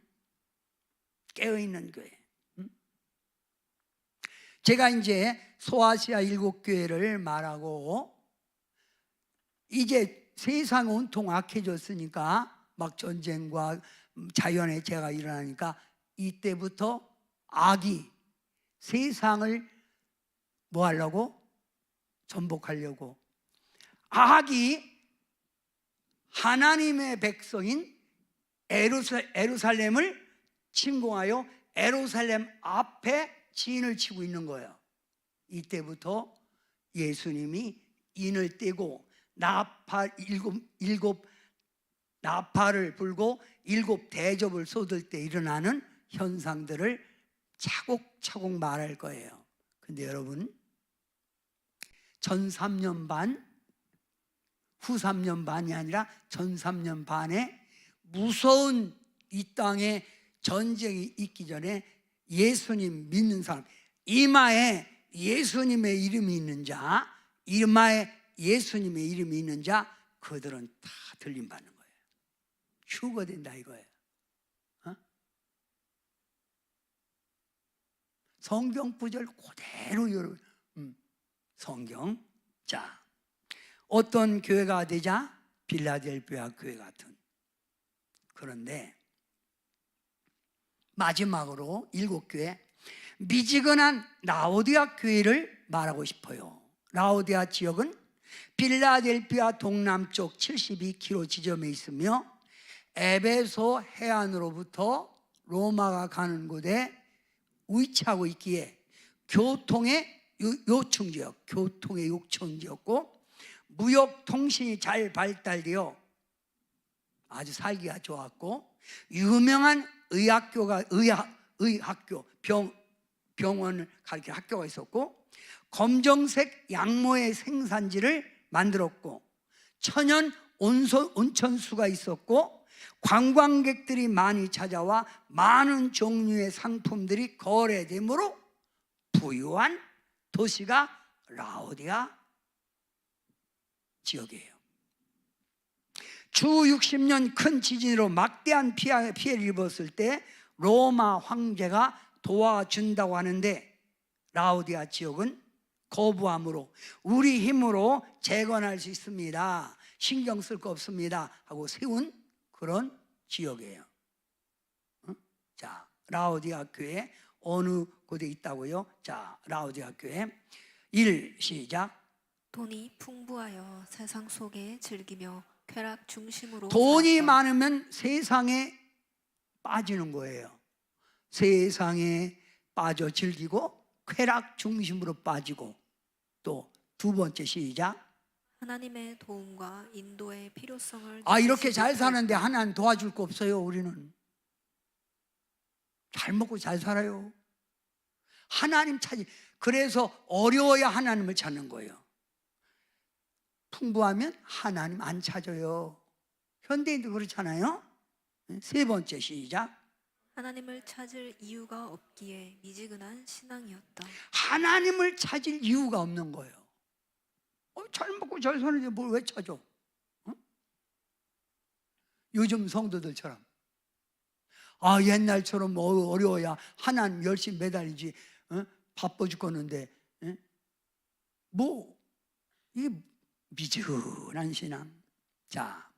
깨어있는 교회. 제가 이제 소아시아 7교회를 말하고 이제 세상 온통 악해졌으니까 막 전쟁과 자연의 재해가 일어나니까 이때부터 악이 세상을 뭐 하려고? 전복하려고. 악이 하나님의 백성인 에루살렘을 침공하여 에루살렘 앞에 진을 치고 있는 거예요. 이때부터 예수님이 인을 떼고 일곱 나팔을 불고 7 대접을 쏟을 때 일어나는 현상들을 차곡차곡 말할 거예요. 근데 여러분, 전 3년 반, 후 3년 반이 아니라 전 3년 반에 무서운 이 땅에 전쟁이 있기 전에 예수님 믿는 사람, 이마에 예수님의 이름이 있는 자, 이마에 예수님의 이름이 있는 자, 그들은 다 들림받는 거예요. 휴거된다 이거예요. 성경 구절 그대로 여러분, 성경. 자, 어떤 교회가 되자? 빌라델피아 교회 같은. 그런데 마지막으로 7교회, 미지근한 라오디아 교회를 말하고 싶어요. 라오디아 지역은 빌라델피아 동남쪽 72km 지점에 있으며 에베소 해안으로부터 로마가 가는 곳에 위치하고 있기에 교통의 요충지였고 무역 통신이 잘 발달되어 아주 살기가 좋았고 유명한 병원을 가리키는 학교가 있었고 검정색 양모의 생산지를 만들었고 천연 온천수가 있었고 관광객들이 많이 찾아와 많은 종류의 상품들이 거래되므로 부유한 도시가 라오디아 지역이에요. 주 60년 큰 지진으로 막대한 피해를 입었을 때 로마 황제가 도와준다고 하는데 라오디아 지역은 거부함으로 우리 힘으로 재건할 수 있습니다, 신경 쓸 거 없습니다 하고 세운 그런 지역이에요. 자, 라오디아 교회 어느 곳에 있다고요? 자, 라오디아 교회 1 시작. 돈이 풍부하여 세상 속에 즐기며 쾌락 중심으로 돈이 살았다. 많으면 세상에 빠지는 거예요. 세상에 빠져 즐기고 쾌락 중심으로 빠지고. 또 2번째 시작. 하나님의 도움과 인도의 필요성을 이렇게 느끼지 잘 못할 사는데 때 하나님 도와줄 거 없어요. 우리는 잘 먹고 잘 살아요. 하나님 찾지. 그래서 어려워야 하나님을 찾는 거예요. 풍부하면 하나님 안 찾아요. 현대인도 그렇잖아요. 3번째 시작. 하나님을 찾을 이유가 없기에 미지근한 신앙이었다. 하나님을 찾을 이유가 없는 거예요. 잘 먹고 잘 사는데 뭘 왜 찾아? 요즘 성도들처럼 옛날처럼 어려워야 하나님 열심히 매달리지, 바빠 죽겠는데 이게 미지근한 신앙. 자,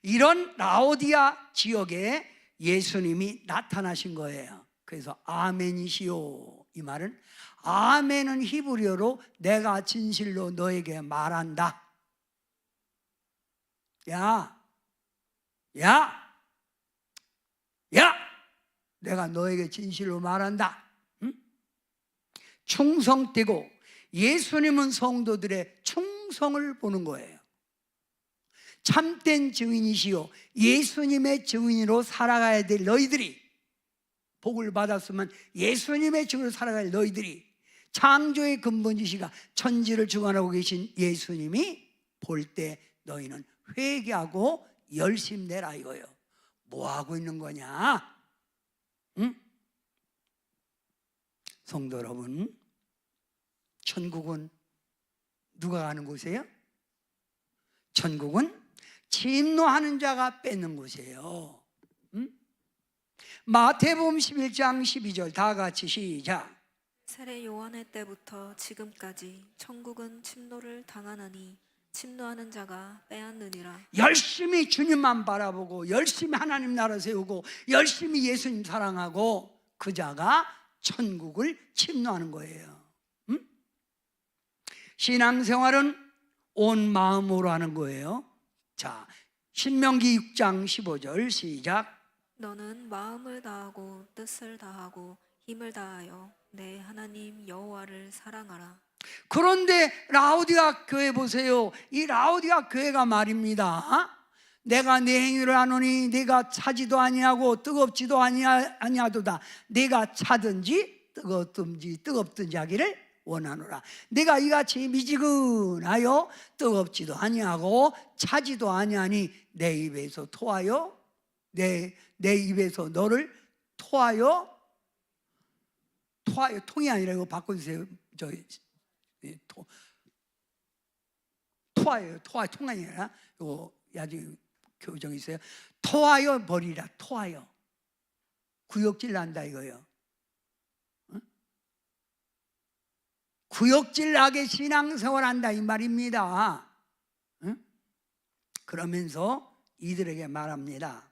이런 라오디아 지역에 예수님이 나타나신 거예요. 그래서 아멘이시오, 이 말은 아멘은 히브리어로 내가 진실로 너에게 말한다. 야, 내가 너에게 진실로 말한다. 충성되고 예수님은 성도들의 충성을 보는 거예요. 참된 증인이시요 예수님의 증인으로 살아가야 될 너희들이, 복을 받았으면 예수님의 증인으로 살아갈 너희들이, 창조의 근본이시가 천지를 주관하고 계신 예수님이 볼 때 너희는 회개하고 열심 내라 이거예요. 뭐 하고 있는 거냐? 성도 여러분, 천국은 누가 가는 곳이에요? 천국은 진노하는 자가 뺏는 곳이에요. 마태복음 11장 12절 다 같이 시작. 세례 요한의 때부터 지금까지 천국은 침노를 당하나니 침노하는 자가 빼앗느니라. 열심히 주님만 바라보고 열심히 하나님 나라 세우고 열심히 예수님 사랑하고 그 자가 천국을 침노하는 거예요. 응? 신앙생활은 온 마음으로 하는 거예요. 자, 신명기 6장 15절 시작. 너는 마음을 다하고 뜻을 다하고 힘을 다하여 내 하나님 여호와를 사랑하라. 그런데 라오디가 교회 보세요. 이 라오디가 교회가 말입니다. 내가 내 행위를 하노니 네가 차지도 아니하고 뜨겁지도 아니하도다. 네가 차든지 뜨겁든지 하기를 원하노라. 내가 이같이 미지근하여 뜨겁지도 아니하고 차지도 아니하니 내 입에서 토하여 내 입에서 너를 토하여 통이 아니라 이거 바꿔주세요. 토하여 통 아니라 이거 아주 교정이 있어요. 토하여 버리라. 토하여 구역질 난다 이거예요. 응? 구역질 나게 신앙생활한다 이 말입니다. 응? 그러면서 이들에게 말합니다.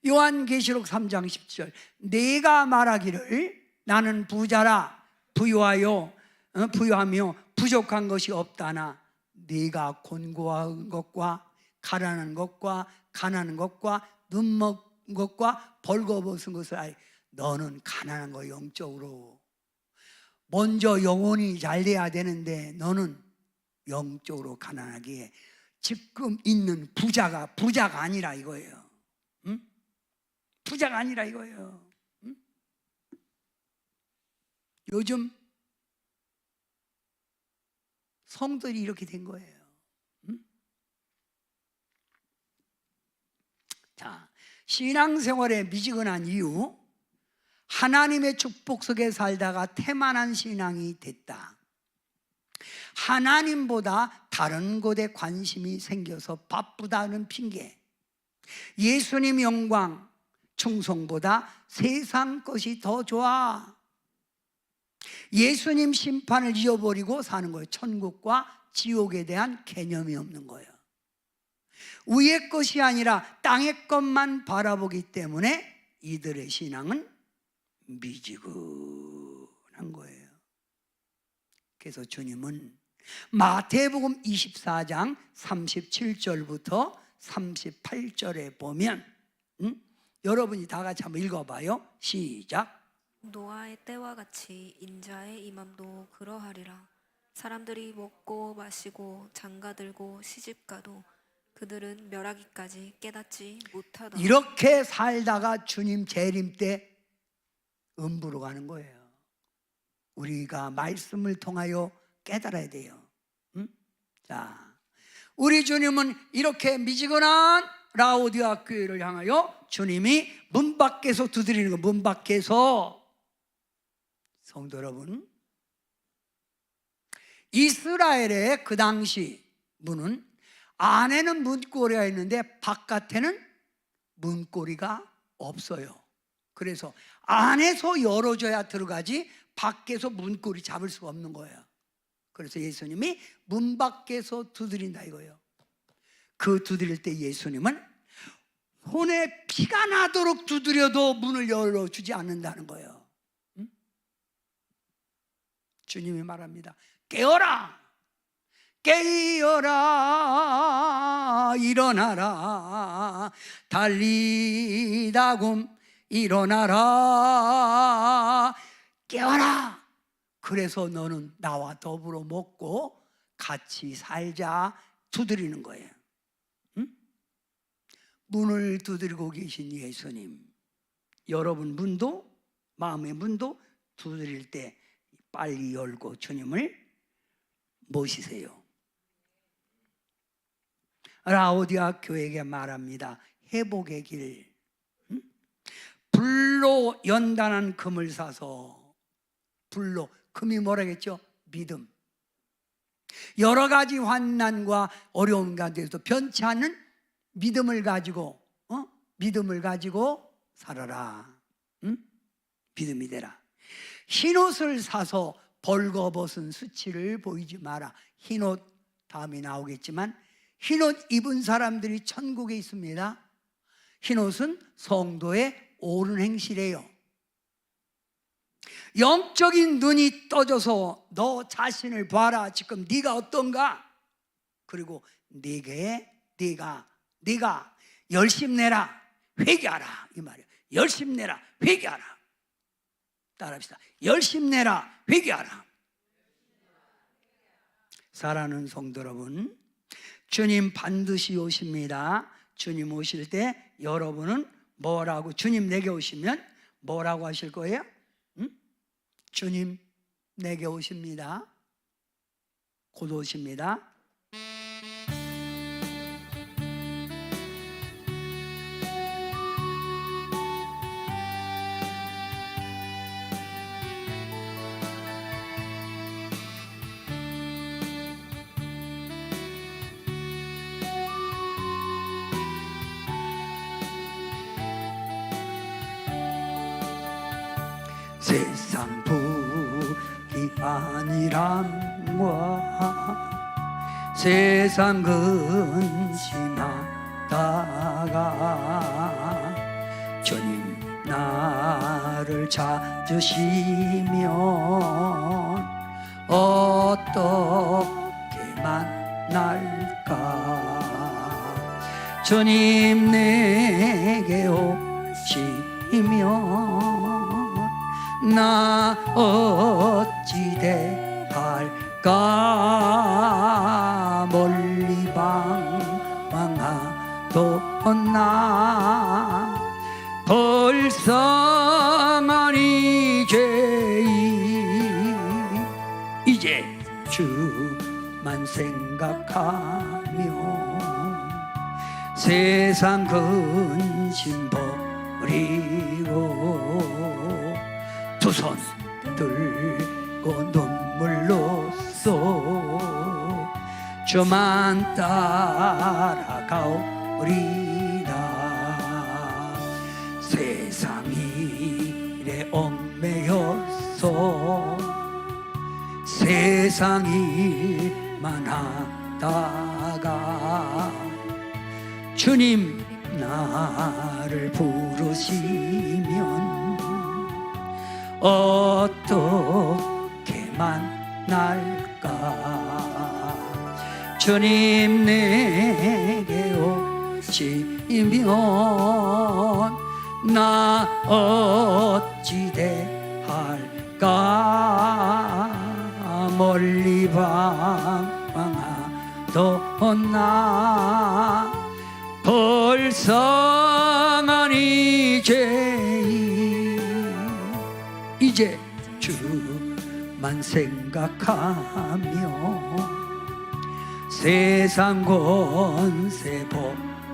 요한계시록 3장 10절 내가 말하기를 나는 부자라 부유하며 부족한 것이 없다나 네가 곤고한 것과 가난한 것과 눈먼 것과 벌거벗은 것을 알. 너는 가난한 거 영적으로 먼저 영혼이 잘 돼야 되는데 너는 영적으로 가난하기에 지금 있는 부자가 아니라 이거예요. 응? 부자가 아니라 이거예요. 응? 요즘 성들이 이렇게 된 거예요. 응? 자, 신앙생활에 미지근한 이유, 하나님의 축복 속에 살다가 태만한 신앙이 됐다. 하나님보다 다른 곳에 관심이 생겨서 바쁘다는 핑계, 예수님 영광, 충성보다 세상 것이 더 좋아. 예수님 심판을 잊어버리고 사는 거예요. 천국과 지옥에 대한 개념이 없는 거예요. 위의 것이 아니라 땅의 것만 바라보기 때문에 이들의 신앙은 미지근한 거예요. 그래서 주님은 마태복음 24장 37절부터 38절에 보면 여러분이 다 같이 한번 읽어봐요. 시작. 노아의 때와 같이 인자의 임함도 그러하리라. 사람들이 먹고 마시고 장가들고 시집가도 그들은 멸하기까지 깨닫지 못하다. 이렇게 살다가 주님 재림 때 음부로 가는 거예요. 우리가 말씀을 통하여 깨달아야 돼요. 자, 우리 주님은 이렇게 미지근한 라오디아 교회를 향하여 주님이 문 밖에서 두드리는 거. 문 밖에서. 성도 여러분, 이스라엘의 그 당시 문은 안에는 문고리가 있는데 바깥에는 문고리가 없어요. 그래서 안에서 열어줘야 들어가지 밖에서 문고리 잡을 수가 없는 거예요. 그래서 예수님이 문 밖에서 두드린다 이거예요. 그 두드릴 때 예수님은 손에 피가 나도록 두드려도 문을 열어주지 않는다는 거예요. 주님이 말합니다. 깨어라, 깨어라, 일어나라, 달리다굼 일어나라, 깨어라. 그래서 너는 나와 더불어 먹고 같이 살자 두드리는 거예요. 문을 두드리고 계신 예수님, 여러분 문도, 마음의 문도 두드릴 때 빨리 열고 주님을 모시세요. 라오디아 교회에게 말합니다. 회복의 길. 불로 연단한 금을 사서, 불로, 금이 뭐라겠죠? 믿음. 여러 가지 환난과 어려움 가운데서 변치 않는 믿음을 가지고 믿음을 가지고 살아라. 응? 믿음이 되라. 흰옷을 사서 벌거벗은 수치를 보이지 마라. 흰옷 다음에 나오겠지만 흰옷 입은 사람들이 천국에 있습니다. 흰옷은 성도의 옳은 행실이에요. 영적인 눈이 떠져서 너 자신을 봐라. 지금 네가 어떤가? 그리고 네가 열심 내라, 회개하라 이 말이에요. 열심 내라, 회개하라. 따라합시다. 열심 내라, 회개하라. 사랑하는 성도 여러분, 주님 반드시 오십니다. 주님 오실 때 여러분은 뭐라고, 주님 내게 오시면 뭐라고 하실 거예요? 주님 내게 오십니다. 곧 오십니다. 세상 복이 아니란과 세상 근심하다가 주님 나를 찾으시면 어떻게 만날까? 주님 내게 오시면 나 어찌 대할까? 멀리 방황하던 나 벌써만이 죄인 이제 주만 생각하며 세상 근심 버리고 두 손 들고 눈물로써 주만 따라가오리다. 세상 일에 얽매여서 세상 일만 하다가 주님 나를 부르시면 어떻게 만날까? 주님 내게 오시면 나 어찌 대할까? 멀리 방황하던 나 벌써만이 죄인 이제 주만 생각하며 세상 권세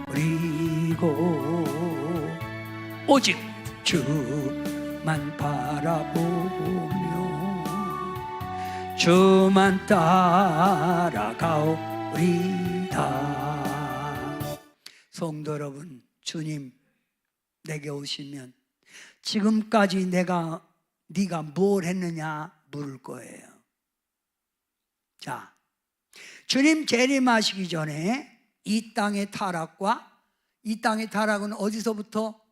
버리고 오직 주만 바라보며 주만 따라가오리다. 성도 여러분, 주님 내게 오시면 지금까지 네가 뭘 했느냐 물을 거예요. 자, 주님 재림하시기 전에 이 땅의 타락과 이 땅의 타락은 어디서부터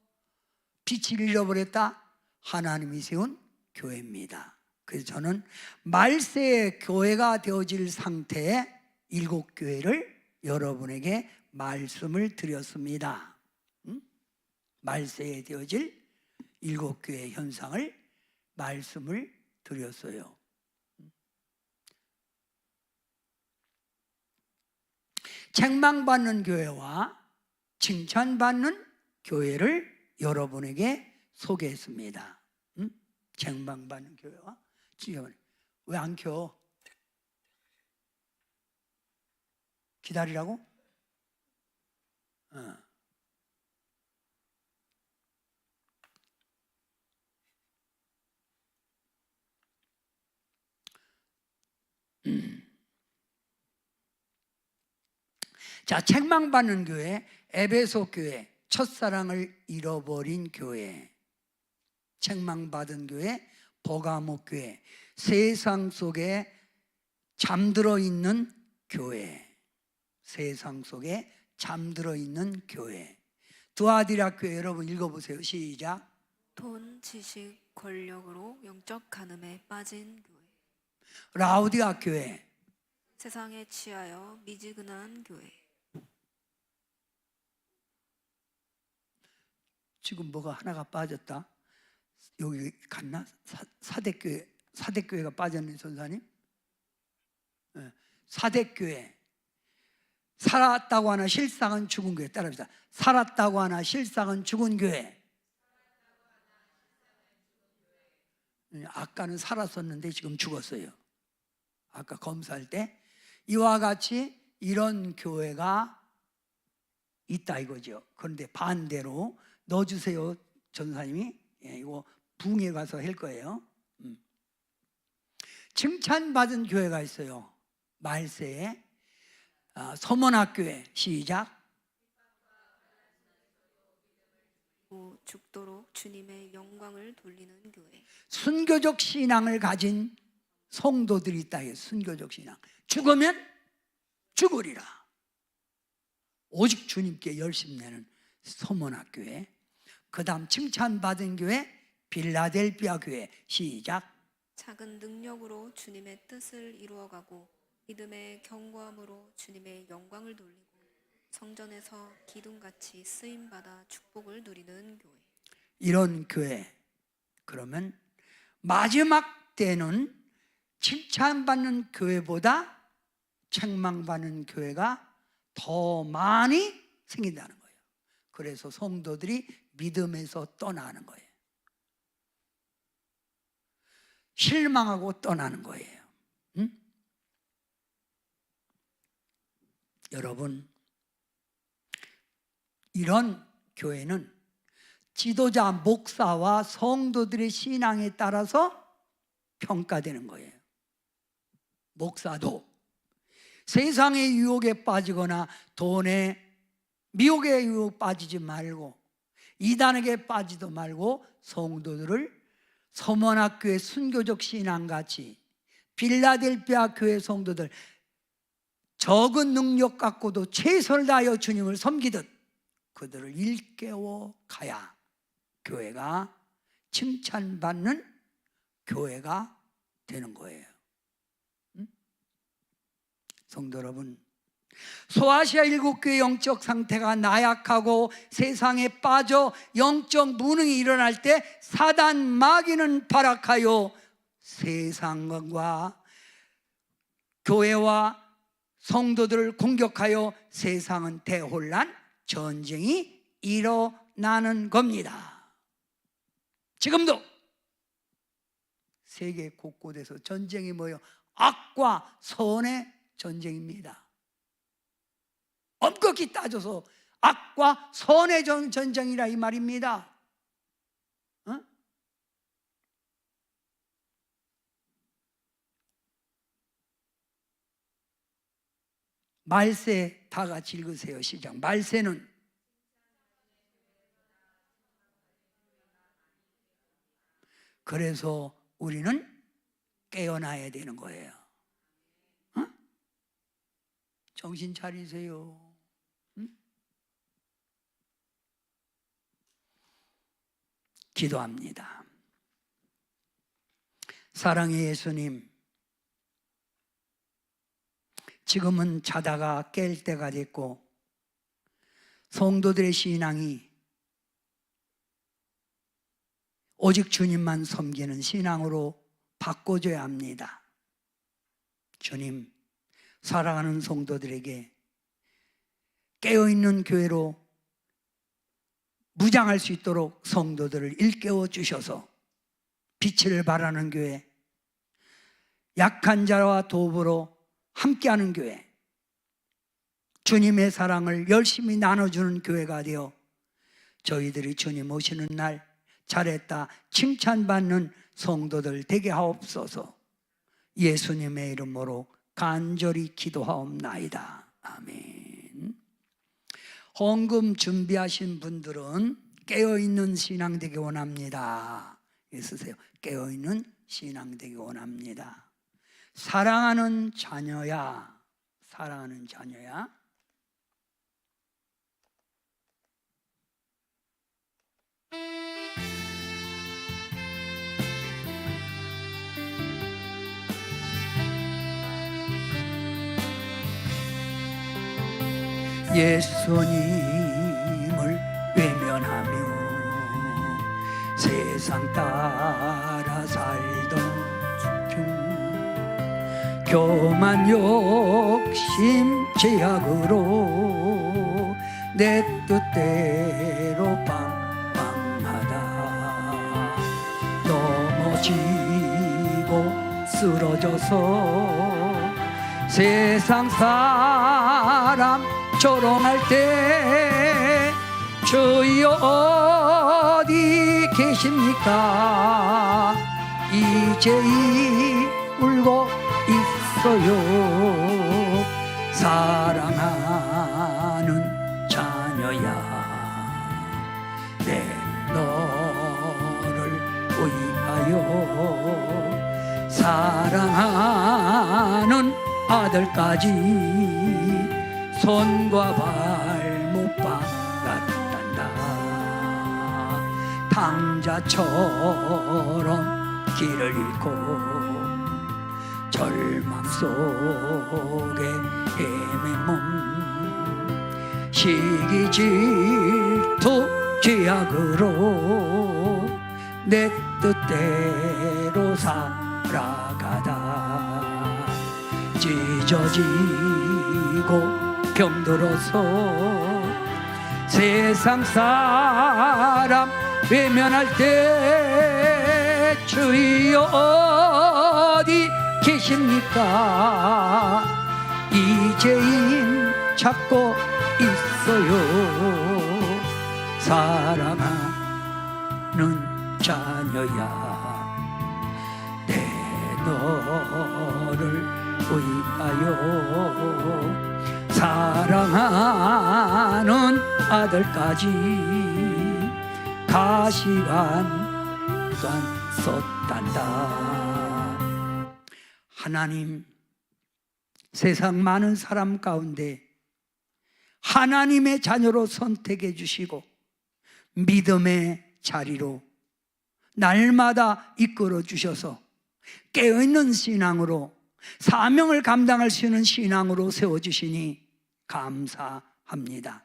빛을 잃어버렸다? 하나님이 세운 교회입니다. 그래서 저는 말세의 교회가 되어질 상태의 7교회를 여러분에게 말씀을 드렸습니다. 말세에 되어질 7교회 현상을 말씀을 드렸어요. 책망받는 교회와 칭찬받는 교회를 여러분에게 소개했습니다. 책망받는 교회와 칭찬받는. 왜 안 켜? 기다리라고? 자, 책망받는 교회, 에베소 교회, 첫사랑을 잃어버린 교회, 책망받은 교회, 버가모 교회, 세상 속에 잠들어 있는 교회, 세상 속에 잠들어 있는 교회. 두아디라 교회 여러분 읽어보세요. 시작. 돈, 지식, 권력으로 영적 간음에 빠진 교회. 라우디아 교회. 세상에 취하여 미지근한 교회. 지금 뭐가 하나가 빠졌다. 여기 갔나? 사대교회가 빠졌네, 전사님. 사대교회. 살았다고 하나 실상은 죽은 교회. 따라합시다. 살았다고 하나 실상은 죽은 교회. 아까는 살았었는데 지금 죽었어요. 아까 검사할 때 이와 같이 이런 교회가 있다 이거죠. 그런데 반대로 넣어주세요, 전사님이. 이거 붕에 가서 할 거예요. 칭찬받은 교회가 있어요. 말세에. 서문학교회. 시작. 죽도록 주님의 영광을 돌리는 교회. 순교적 신앙을 가진 성도들이 있다. 순교적 신앙. 죽으면 죽으리라. 오직 주님께 열심 내는 서문학교회. 그 다음 칭찬받은 교회 빌라델비아 교회. 시작. 작은 능력으로 주님의 뜻을 이루어가고 믿음의 견고함으로 주님의 영광을 돌리고 성전에서 기둥같이 쓰임받아 축복을 누리는 교회. 이런 교회. 그러면 마지막 때는 칭찬받는 교회보다 책망받는 교회가 더 많이 생긴다는 거예요. 그래서 성도들이 믿음에서 떠나는 거예요. 실망하고 떠나는 거예요. 여러분, 이런 교회는 지도자, 목사와 성도들의 신앙에 따라서 평가되는 거예요. 목사도 세상의 유혹에 빠지거나 돈의 미혹의 유혹에 빠지지 말고 이단에게 빠지도 말고 성도들을 서문학교의 순교적 신앙같이 빌라델비아 교회 성도들 적은 능력 갖고도 최선을 다하여 주님을 섬기듯 그들을 일깨워 가야 교회가 칭찬받는 교회가 되는 거예요. 성도 여러분, 소아시아 7교회 영적 상태가 나약하고 세상에 빠져 영적 무능이 일어날 때 사단 마귀는 발악하여 세상과 교회와 성도들을 공격하여 세상은 대혼란, 전쟁이 일어나는 겁니다. 지금도 세계 곳곳에서 전쟁이 뭐예요? 악과 선의 전쟁입니다. 엄격히 따져서 악과 선의 전쟁이라 이 말입니다. 말세 다 같이 읽으세요. 시작. 말세는 그래서 우리는 깨어나야 되는 거예요. 정신 차리세요. 기도합니다. 사랑의 예수님, 지금은 자다가 깰 때가 됐고 성도들의 신앙이 오직 주님만 섬기는 신앙으로 바꿔줘야 합니다. 주님, 살아가는 성도들에게 깨어있는 교회로 무장할 수 있도록 성도들을 일깨워 주셔서 빛을 발하는 교회, 약한 자와 도우로 함께하는 교회, 주님의 사랑을 열심히 나눠주는 교회가 되어 저희들이 주님 오시는 날 잘했다 칭찬받는 성도들 되게 하옵소서. 예수님의 이름으로 간절히 기도하옵나이다. 아멘. 헌금 준비하신 분들은 깨어있는 신앙 되기 원합니다. 쓰세요. 깨어있는 신앙 되기 원합니다. 사랑하는 자녀야, 사랑하는 자녀야. 예수님을 외면하며 세상 따라 살던 중 교만 욕심 제약으로 내 뜻대로 방황하다 넘어지고 쓰러져서 세상 사람 조롱할 때 주여 어디 계십니까? 이제이 울고 있어요. 사랑하는 자녀야, 내 너를 위하여 사랑하는 아들까지 손과 발못 박았단다. 탕자처럼 길을 잃고 절망 속에 헤맨 몸 시기 질투 죄악으로 내 뜻대로 살아가다 찢어지고 병들어서 세상 사람 외면할 때 주여 어디 계십니까? 이제 힘 찾고 있어요. 사랑하는 자녀야, 내 너를 위하여 사랑하는 아들까지 가시관 또한 썼단다. 하나님, 세상 많은 사람 가운데 하나님의 자녀로 선택해 주시고 믿음의 자리로 날마다 이끌어 주셔서 깨어있는 신앙으로 사명을 감당할 수 있는 신앙으로 세워주시니 감사합니다.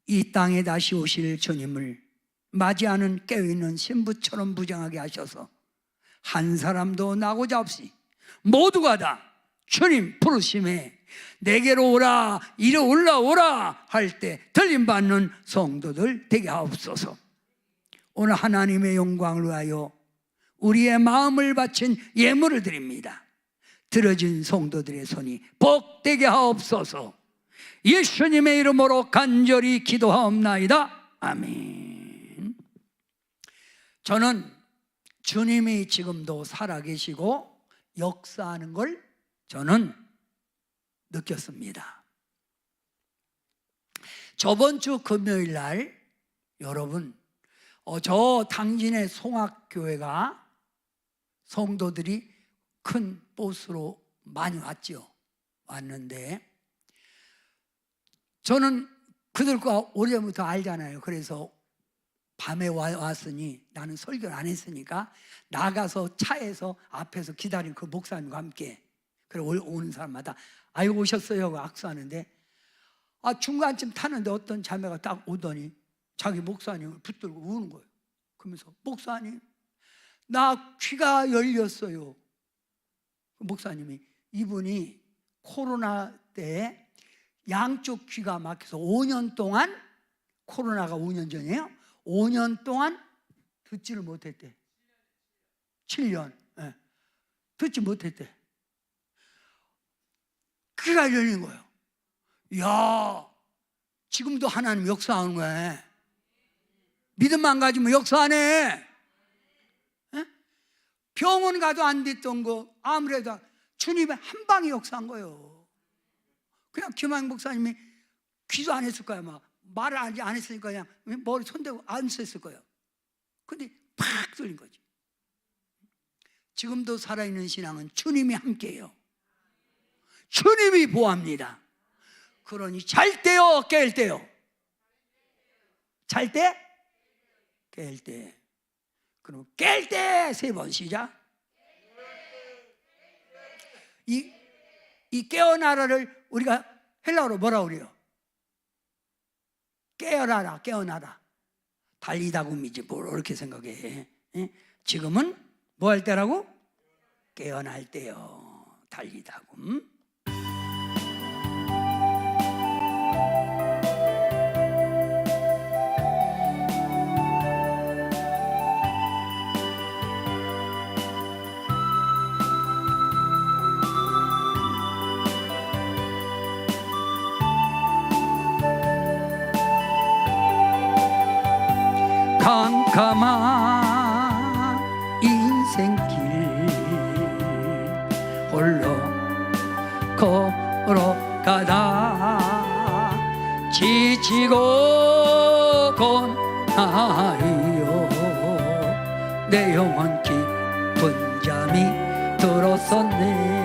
이 땅에 다시 오실 주님을 맞이하는 깨어있는 신부처럼 무장하게 하셔서 한 사람도 나고자 없이 모두가 다 주님 부르심에 내게로 오라, 이리 올라오라 할 때 들림받는 성도들 되게 하옵소서. 오늘 하나님의 영광을 위하여 우리의 마음을 바친 예물을 드립니다. 들어진 성도들의 손이 복되게 하옵소서. 예수님의 이름으로 간절히 기도하옵나이다. 아멘. 저는 주님이 지금도 살아계시고 역사하는 걸 저는 느꼈습니다. 저번 주 금요일 날 여러분 저 당진의 송악교회가 성도들이 큰 버스로 많이 왔는데 저는 그들과 오래전부터 알잖아요. 그래서 밤에 왔으니 나는 설교를 안 했으니까 나가서 차에서 앞에서 기다린 그 목사님과 함께 그래 오는 사람마다 아이고 오셨어요 하고 악수하는데 중간쯤 타는데 어떤 자매가 딱 오더니 자기 목사님을 붙들고 우는 거예요. 그러면서 목사님 나 귀가 열렸어요. 목사님이 이분이 코로나 때 양쪽 귀가 막혀서 5년 동안 코로나가 5년 전이에요. 5년 동안 듣지를 못했대. 7년 네. 듣지 못했대. 귀가 열린 거예요. 이야 지금도 하나님 역사하는 거야. 믿음만 가지면 역사하네. 네? 병원 가도 안 됐던 거 아무래도 주님의 한 방에 역사한 거예요. 그냥 김한국 목사님이 기도 안 했을 거야. 막 말을 안 했으니까 그냥 머리 손대고 앉았을 거예요. 근데 팍 뚫린 거지. 지금도 살아있는 신앙은 주님이 함께해요. 주님이 보호합니다. 그러니 잘 때요, 깰 때요. 잘 때, 깰 때. 그럼 깰 때 3번 시작. 이 깨어나라를 우리가 헬라어로 뭐라 그래요? 깨어나라, 깨어나라. 달리다굼이지 뭘 그렇게 생각해. 지금은 뭐 할 때라고? 깨어날 때요. 달리다굼. 캄캄한 인생길 홀로 걸어가다 지치고 고나요 내 영혼 깊은 잠이 들었었네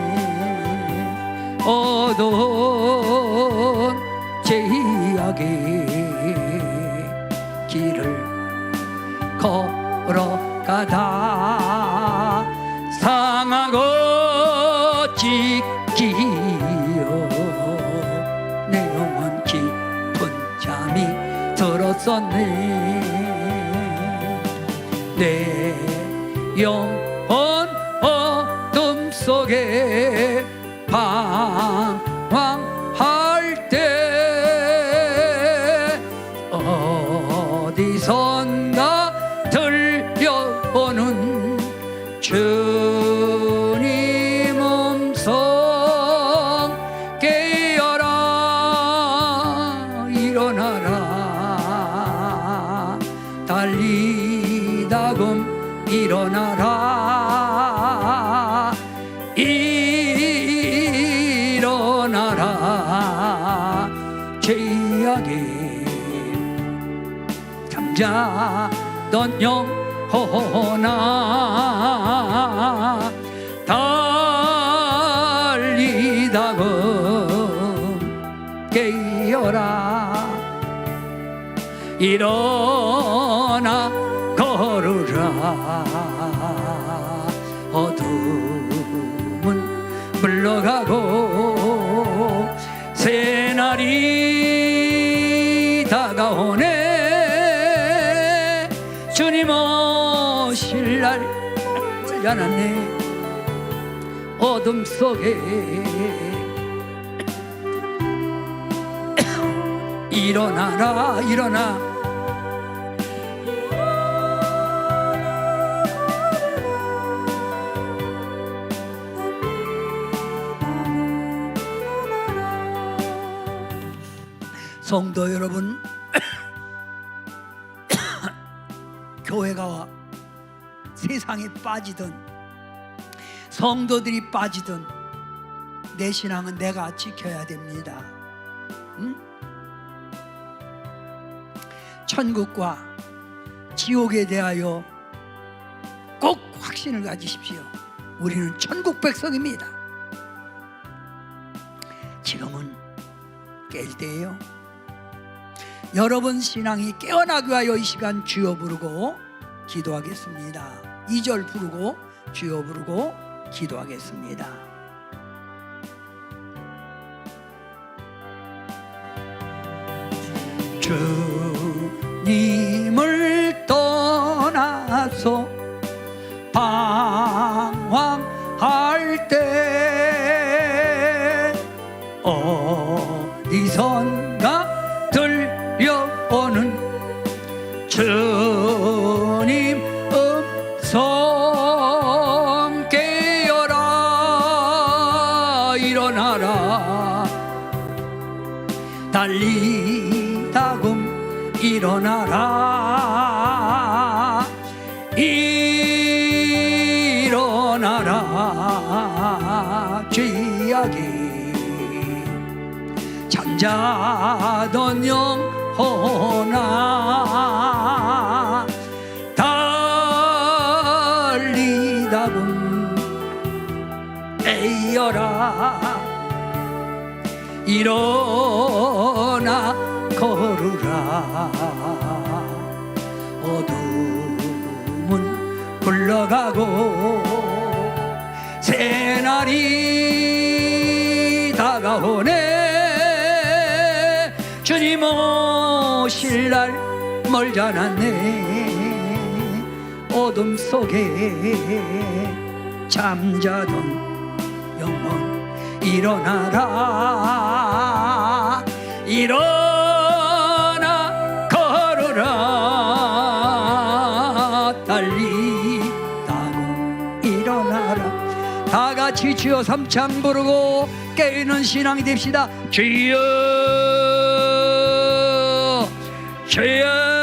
어두운 제약의 길을 걸어가다 상하고 찢기요 내 영혼 깊은 잠이 들었었네 내 영혼 어둠 속에 방황할 때 어디선가 들려오는 주님 음성 깨어라 일어나라 달리다굼 일어나라 일어나라 죄악에 잠자던 영혼아 달리다굼 깨어라 일어나 걸으라 어둠은 물러가고 새날이 다가오네 주님 오실 날 않았네 어둠 속에 일어나라 일어나 성도 여러분 교회가 세상에 빠지든 성도들이 빠지든 내 신앙은 내가 지켜야 됩니다. 천국과 지옥에 대하여 꼭 확신을 가지십시오. 우리는 천국 백성입니다. 지금은 깰 때예요. 여러분 신앙이 깨어나기 위하여 이 시간 주여 부르고 기도하겠습니다. 2절 부르고 주여 부르고 기도하겠습니다. 주님을 떠나서 방황할 때 어디선가 들려오는 주님 음성 깨어라 일어나라 달리다굼 일어나라 일어나라 죄악이 잠자 잠자던 영혼아 달리다군 애여라 일어나 걸으라 어둠은 굴러가고 새날이 다가오네 주님 오실 날 멀지 않았네 어둠 속에 잠자던 영혼 일어나라 일어나 걸으라 달리다고 일어나라 다 같이 주여 삼창 부르고 깨우는 신앙이 됩시다 주여 주여